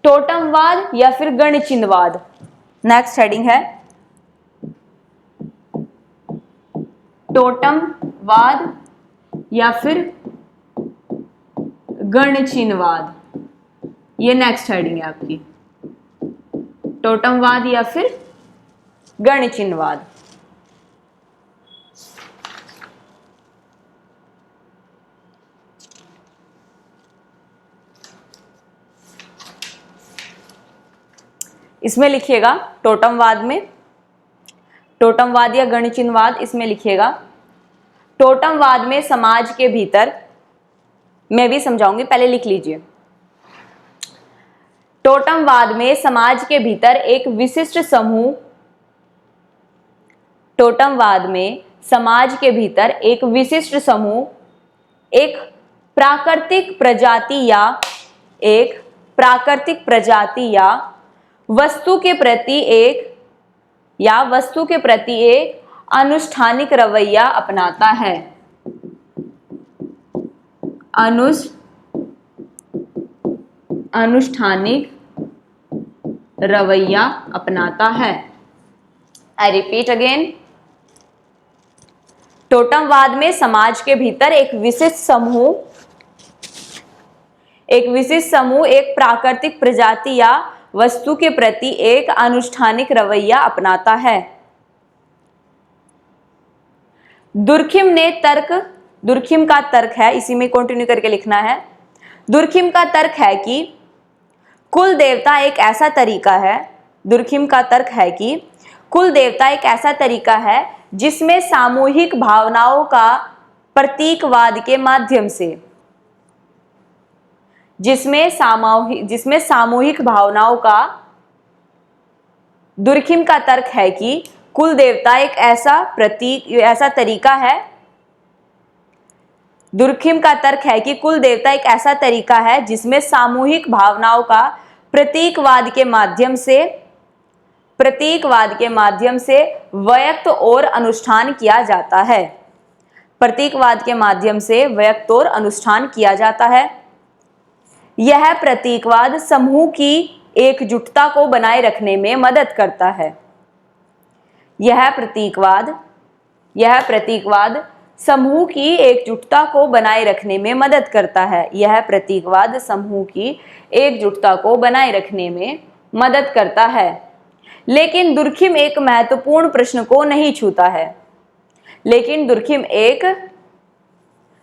टोटमवाद या फिर गणचिन्हवाद। नेक्स्ट हेडिंग है टोटमवाद या फिर गणचिन्हवाद। ये नेक्स्ट हेडिंग है आपकी, टोटमवाद या फिर गणचिन्हवाद। इसमें लिखिएगा टोटमवाद में, टोटमवाद या गणचिन्हवाद, इसमें लिखिएगा टोटमवाद में समाज के भीतर, मैं भी समझाऊंगी पहले लिख लीजिए। टोटमवाद में समाज के भीतर एक विशिष्ट समूह, टोटमवाद में समाज के भीतर एक विशिष्ट समूह, एक प्राकृतिक प्रजाति या वस्तु के प्रति एक अनुष्ठानिक रवैया अपनाता है। अनुष्ठानिक रवैया अपनाता है। आई रिपीट अगेन, टोटमवाद में समाज के भीतर एक विशिष्ट समूह एक प्राकृतिक प्रजाति या वस्तु के प्रति एक अनुष्ठानिक रवैया अपनाता है। दुर्खिम का तर्क है, इसी में कंटिन्यू करके लिखना है। दुर्खिम का तर्क है कि कुल देवता एक ऐसा तरीका है जिसमें सामूहिक भावनाओं का प्रतीकवाद के माध्यम से, दुर्खिम का तर्क है कि कुल देवता एक ऐसा तरीका है जिसमें सामूहिक भावनाओं का प्रतीकवाद के माध्यम से प्रतीकवाद के माध्यम से व्यक्त और अनुष्ठान किया जाता है। प्रतीकवाद के माध्यम से व्यक्त और अनुष्ठान किया जाता है। यह प्रतीकवाद समूह की एकजुटता को बनाए रखने में मदद करता है। यह प्रतीकवाद समूह की एकजुटता को बनाए रखने में मदद करता है। यह प्रतीकवाद समूह की एकजुटता को बनाए रखने में मदद करता है। लेकिन दुर्खिम एक महत्वपूर्ण प्रश्न को नहीं छूता है। लेकिन दुर्खिम एक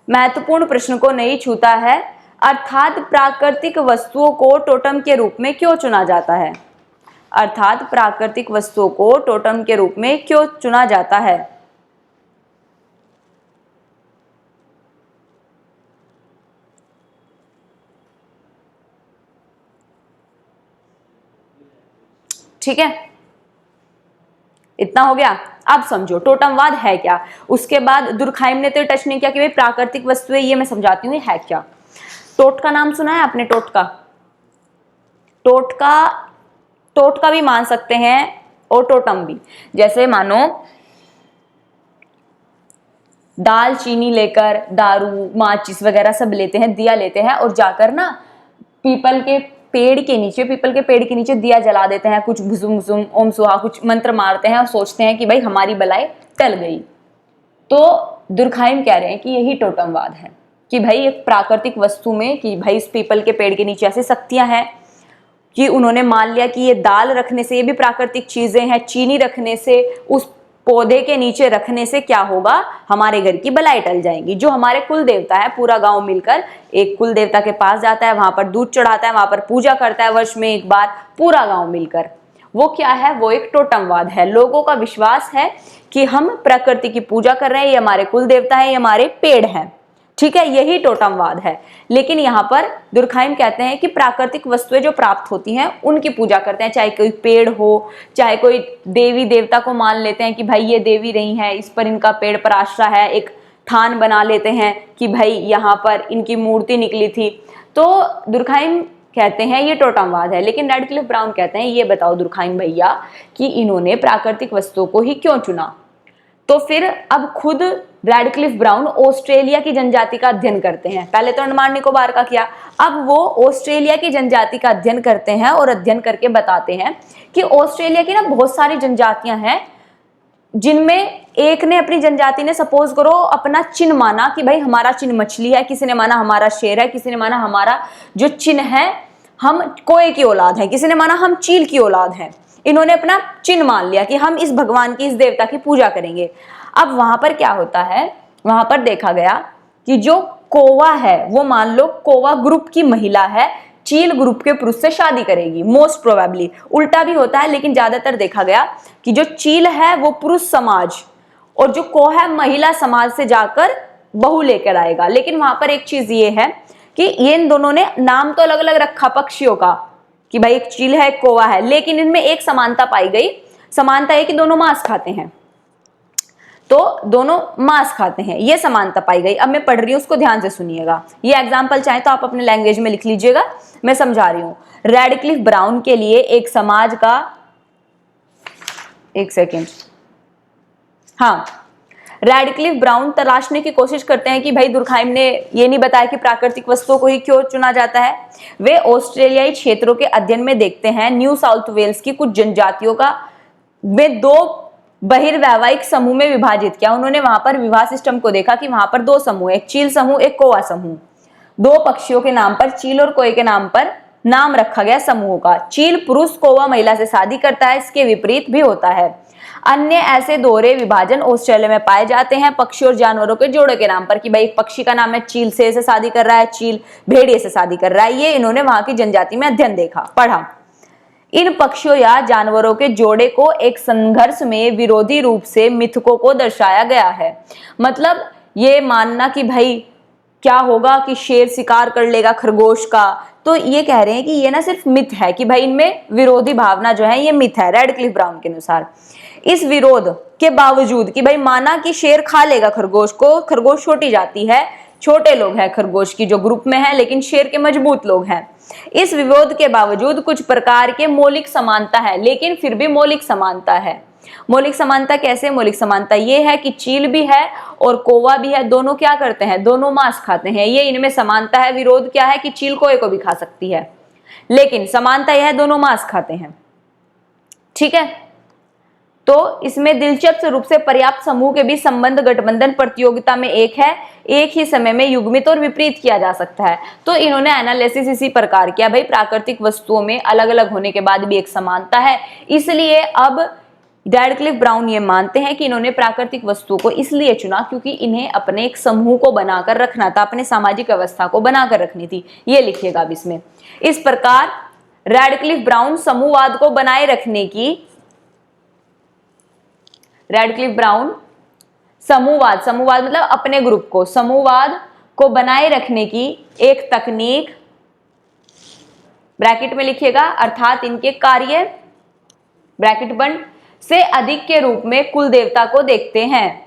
महत्वपूर्ण प्रश्न को नहीं छूता है, अर्थात प्राकृतिक वस्तुओं को टोटम के रूप में क्यों चुना जाता है। अर्थात प्राकृतिक वस्तुओं को टोटम के रूप में क्यों चुना जाता है। ठीक है, इतना हो गया। अब समझो टोटमवाद है क्या। उसके बाद दुर्खाइम ने तो टच नहीं किया कि भाई प्राकृतिक वस्तुएं, ये मैं समझाती हूँ है क्या। टोट का नाम सुना है आपने? टोटका भी मान सकते हैं और टोटम भी। जैसे मानो दाल चीनी लेकर दारू माचिस वगैरह सब लेते हैं, दिया लेते हैं और जाकर ना पीपल के पेड़ के नीचे दिया जला देते हैं, कुछ भुजुम भुजुम ओम सुहा कुछ मंत्र मारते हैं और सोचते हैं कि भाई हमारी बलाई टल गई। तो दुर्खाइम कह रहे हैं कि यही टोटमवाद है कि भाई एक प्राकृतिक वस्तु में कि भाई इस पीपल के पेड़ के नीचे ऐसी शक्तियां हैं कि उन्होंने मान लिया कि ये दाल रखने से, ये भी प्राकृतिक चीजें हैं, चीनी रखने से, उस पौधे के नीचे रखने से क्या होगा, हमारे घर की बलाई टल जाएंगी। जो हमारे कुल देवता है, पूरा गांव मिलकर एक कुल देवता के पास जाता है, वहां पर दूध चढ़ाता है, वहां पर पूजा करता है वर्ष में एक बार, पूरा गांव मिलकर। वो क्या है? वो एक टोटमवाद है। लोगों का विश्वास है कि हम प्रकृति की पूजा कर रहे हैं, ये हमारे कुल देवता है, ये हमारे पेड़ हैं। ठीक है, यही टोटमवाद है। लेकिन यहाँ पर दुर्खाइम कहते हैं कि प्राकृतिक वस्तुएं जो प्राप्त होती हैं उनकी पूजा करते हैं, चाहे कोई पेड़ हो, चाहे कोई देवी देवता को मान लेते हैं कि भाई ये देवी रही है, इस पर इनका पेड़ पर आश्रा है, एक थान बना लेते हैं कि भाई यहाँ पर इनकी मूर्ति निकली थी। तो दुर्खाइम कहते हैं ये टोटमवाद है। लेकिन रेडक्लिफ ब्राउन कहते हैं ये बताओ दुर्खाइम भैया कि इन्होंने प्राकृतिक वस्तुओं को ही क्यों चुना। तो फिर अब खुद रेडक्लिफ ब्राउन ऑस्ट्रेलिया की जनजाति का अध्ययन करते हैं। पहले तो अंडमान निकोबार का किया, अब वो ऑस्ट्रेलिया की जनजाति का अध्ययन करते हैं और अध्ययन करके बताते हैं कि ऑस्ट्रेलिया की ना बहुत सारी जनजातियां हैं, जिनमें एक ने अपनी जनजाति ने सपोज करो अपना चिन्ह माना कि भाई हमारा चिन्ह मछली है, किसी ने माना हमारा शेर है, किसी ने माना हमारा जो चिन्ह है हम कोए की औलाद है, किसी ने माना हम चील की औलाद है। इन्होंने अपना चिन्ह मान लिया कि हम इस भगवान की, इस देवता की पूजा करेंगे। अब वहां पर क्या होता है, वहां पर देखा गया कि जो कोवा है वो मान लो कोवा ग्रुप की महिला है, चील ग्रुप के पुरुष से शादी करेगी, मोस्ट प्रोबेबली। उल्टा भी होता है लेकिन ज्यादातर देखा गया कि जो चील है वो पुरुष समाज और जो को है महिला समाज से जाकर बहू लेकर आएगा। लेकिन वहां पर एक चीज ये है कि ये इन दोनों ने नाम तो अलग अलग रखा पक्षियों का कि भाई एक चील है एक कोवा है, लेकिन इनमें एक समानता पाई गई। समानता है कि दोनों मांस खाते हैं, तो दोनों मांस खाते हैं, ये समानता पाई गई। अब मैं पढ़ रही हूं, उसको ध्यान से सुनिएगा। ये एग्जाम्पल चाहे तो आप अपने लैंग्वेज में लिख लीजिएगा, मैं समझा रही हूं। रेडक्लिफ ब्राउन के लिए एक समाज का, एक सेकेंड, हाँ, रेडक्लिफ ब्राउन तलाशने की कोशिश करते हैं कि भाई दुर्खाइम ने ये नहीं बताया कि प्राकृतिक वस्तुओं को ही क्यों चुना जाता है। वे ऑस्ट्रेलियाई क्षेत्रों के अध्ययन में देखते हैं न्यू साउथ वेल्स की कुछ जनजातियों का वे दो बहिर्वैवाहिक समूह में विभाजित किया। उन्होंने वहां पर विवाह सिस्टम को देखा कि वहां पर दो समूह, एक चील समूह एक कोवा समूह, दो पक्षियों के नाम पर, चील और कोए के नाम पर नाम रखा गया समूह का। चील पुरुष कोवा महिला से शादी करता है, इसके विपरीत भी होता है। अन्य ऐसे दोहरे विभाजन ऑस्ट्रेलिया में पाए जाते हैं पक्षी और जानवरों के जोड़े के नाम पर कि भाई एक पक्षी का नाम है चील से शादी कर रहा है, चील भेड़िए से शादी कर रहा है। ये इन्होंने वहां की जनजाति में अध्ययन देखा, पढ़ा। इन पक्षियों या जानवरों के जोड़े को एक संघर्ष में विरोधी रूप से मिथकों को दर्शाया गया है। मतलब ये मानना कि भाई क्या होगा कि शेर शिकार कर लेगा खरगोश का, तो ये कह रहे हैं कि ये ना सिर्फ मिथ है कि भाई इनमें विरोधी भावना जो है ये मिथ है रेडक्लिफ ब्राउन के अनुसार। इस विरोध के बावजूद कि भाई माना कि शेर खा लेगा खरगोश को, खरगोश छोटी जाती है, छोटे लोग हैं खरगोश की जो ग्रुप में है, लेकिन शेर के मजबूत लोग हैं। इस विरोध के बावजूद कुछ प्रकार के मौलिक समानता है, लेकिन फिर भी मौलिक समानता है। मौलिक समानता कैसे? मौलिक समानता ये है कि चील भी है और कौवा भी है, दोनों क्या करते हैं? दोनों मांस खाते हैं, ये इनमें समानता है। विरोध क्या है कि चील कौवे को भी खा सकती है, लेकिन समानता यह है दोनों मांस खाते हैं। ठीक है, तो इसमें दिलचस्प रूप से पर्याप्त समूह के बीच संबंध गठबंधन प्रतियोगिता में एक है, एक ही समय में युग्मित और विपरीत किया जा सकता है। तो इन्होंने एनालिसिस इसी प्रकार किया, भाई प्राकृतिक वस्तुओं में अलग अलग होने के बाद भी एक समानता है, इसलिए अब रैडक्लिफ ब्राउन ये मानते हैं कि इन्होंने प्राकृतिक वस्तुओं को इसलिए चुना क्योंकि इन्हें अपने एक समूह को बनाकर रखना था, अपने सामाजिक व्यवस्था को बनाकर रखनी थी। ये लिखिएगा अब इसमें। इस प्रकार रैडक्लिफ ब्राउन समूहवाद को बनाए रखने की, रैडक्लिफ ब्राउन समूहवाद, समूहवाद मतलब अपने ग्रुप को, समूहवाद को बनाए रखने की एक तकनीक, ब्रैकेट में लिखिएगा, अर्थात इनके कार्य, ब्रैकेट बंद, से अधिक के रूप में कुल देवता को देखते हैं,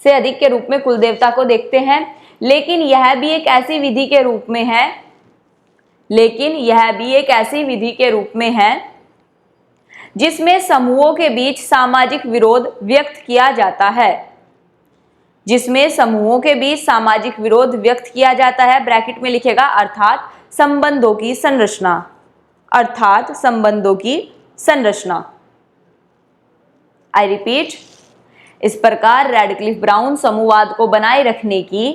से अधिक के रूप में कुल देवता को देखते हैं। लेकिन यह भी एक ऐसी विधि के रूप में है, लेकिन यह भी एक ऐसी विधि के रूप में है जिसमें समूहों के बीच सामाजिक विरोध व्यक्त किया जाता है, जिसमें समूहों के बीच सामाजिक विरोध व्यक्त किया जाता है, ब्रैकेट में लिखेगा, अर्थात संबंधों की संरचना, अर्थात संबंधों की संरचना। आई रिपीट, इस प्रकार रैडक्लिफ ब्राउन समूहवाद को बनाए रखने की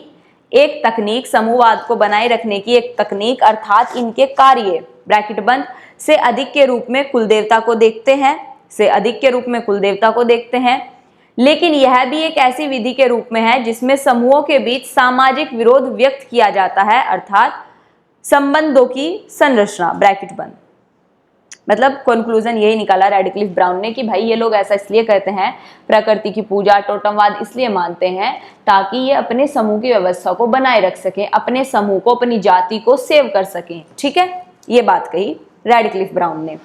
एक तकनीक, समूहवाद को बनाए रखने की एक तकनीक अर्थात इनके कार्य, ब्रैकेट बंद, से अधिक के रूप में कुल देवता को देखते हैं, से अधिक के रूप में कुल देवता को देखते हैं। लेकिन यह भी एक ऐसी विधि के रूप में है जिसमें समूहों के बीच सामाजिक विरोध व्यक्त किया जाता है, अर्थात संबंधों की संरचना, ब्रैकेट बंद। मतलब कंक्लूजन यही निकाला रैडक्लिफ ब्राउन ने कि भाई ये लोग ऐसा इसलिए करते हैं, प्रकृति की पूजा, टोटमवाद इसलिए मानते हैं ताकि ये अपने समूह की व्यवस्था को बनाए रख सकें, अपने समूह को, अपनी जाति को सेव कर सकें। ठीक है, ये बात कही रैडक्लिफ ब्राउन ने।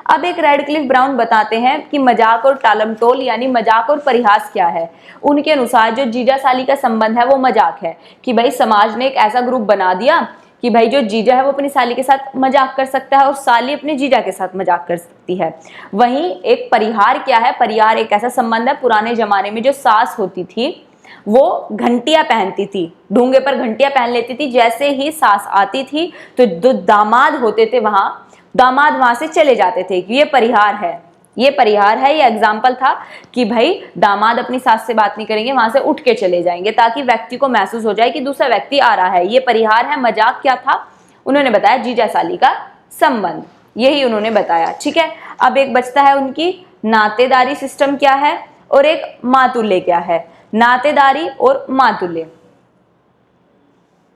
अब एक रैडक्लिफ ब्राउन बताते हैं कि मजाक और टालमटोल यानी मजाक और परिहास क्या है। उनके अनुसार जो जीजा साली का संबंध है वो मजाक है, कि भाई समाज ने एक ऐसा ग्रुप बना दिया कि भाई जो जीजा है वो अपनी साली के साथ मजाक कर सकता है और साली अपने जीजा के साथ मजाक कर सकती है। वहीं एक परिहार क्या है? परिहार एक ऐसा संबंध है, पुराने जमाने में जो सास होती थी वो घंटियां पहनती थी, ढूंगे पर घंटियां पहन लेती थी, जैसे ही सास आती थी तो जो दामाद होते थे दामाद वहां से चले जाते थे। ये परिहार है, ये परिहार है, ये एग्जाम्पल था कि भाई दामाद अपनी सास से बात नहीं करेंगे, वहां से उठ के चले जाएंगे ताकि व्यक्ति को महसूस हो जाए कि दूसरा व्यक्ति आ रहा है। ये परिहार है। मजाक क्या था? उन्होंने बताया जीजा साली का संबंध, यही उन्होंने बताया। ठीक है, अब एक बचता है उनकी नातेदारी सिस्टम क्या है और एक मातुल्य क्या है। नातेदारी और मातुल्य,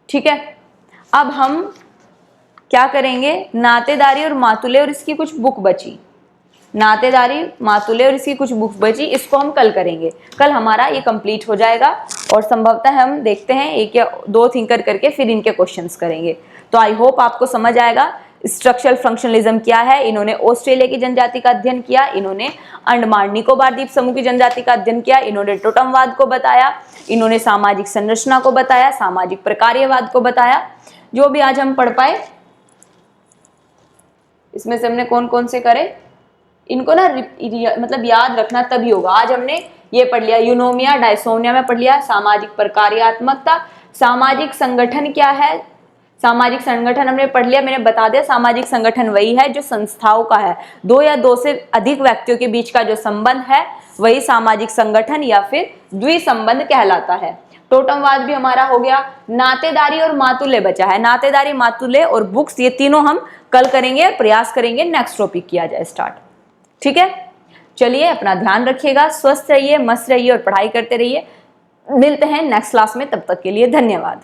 ठीक है, अब हम क्या करेंगे? नातेदारी और मातुल्य, और इसकी कुछ बुक बची, नातेदारी, मातुल्य और इसकी कुछ बुक बची, इसको हम कल करेंगे। कल हमारा ये कंप्लीट हो जाएगा और संभवतः हम देखते हैं एक या दो थिंकर करके फिर इनके क्वेश्चंस करेंगे। तो आई होप आपको समझ आएगा स्ट्रक्चरल फंक्शनलिज्म क्या है। इन्होंने ऑस्ट्रेलिया की जनजाति का अध्ययन किया, इन्होंने अंडमान निकोबार द्वीप समूह की जनजाति का अध्ययन किया, इन्होंने टोटमवाद को बताया, इन्होंने सामाजिक संरचना को बताया, सामाजिक प्रकार्यवाद को बताया। जो भी आज हम पढ़ पाए इसमें से हमने कौन कौन से करे, इनको ना मतलब याद रखना तभी होगा। आज हमने ये पढ़ लिया, यूनोमिया डायसोमिया में पढ़ लिया, सामाजिक प्रकार्यात्मकता, सामाजिक संगठन क्या है, सामाजिक संगठन हमने पढ़ लिया। मैंने बता दिया सामाजिक संगठन वही है जो संस्थाओं का है, दो या दो से अधिक व्यक्तियों के बीच का जो संबंध है वही सामाजिक संगठन या फिर द्विसंबंध कहलाता है। टोटमवाद भी हमारा हो गया। नातेदारी और मातुल्य बचा है, नातेदारी, मातुल्य और बुक्स, ये तीनों हम कल करेंगे और प्रयास करेंगे नेक्स्ट टॉपिक किया जाए स्टार्ट। ठीक है, चलिए अपना ध्यान रखिएगा, स्वस्थ रहिए, मस्त रहिए और पढ़ाई करते रहिए। मिलते हैं नेक्स्ट क्लास में, तब तक के लिए धन्यवाद।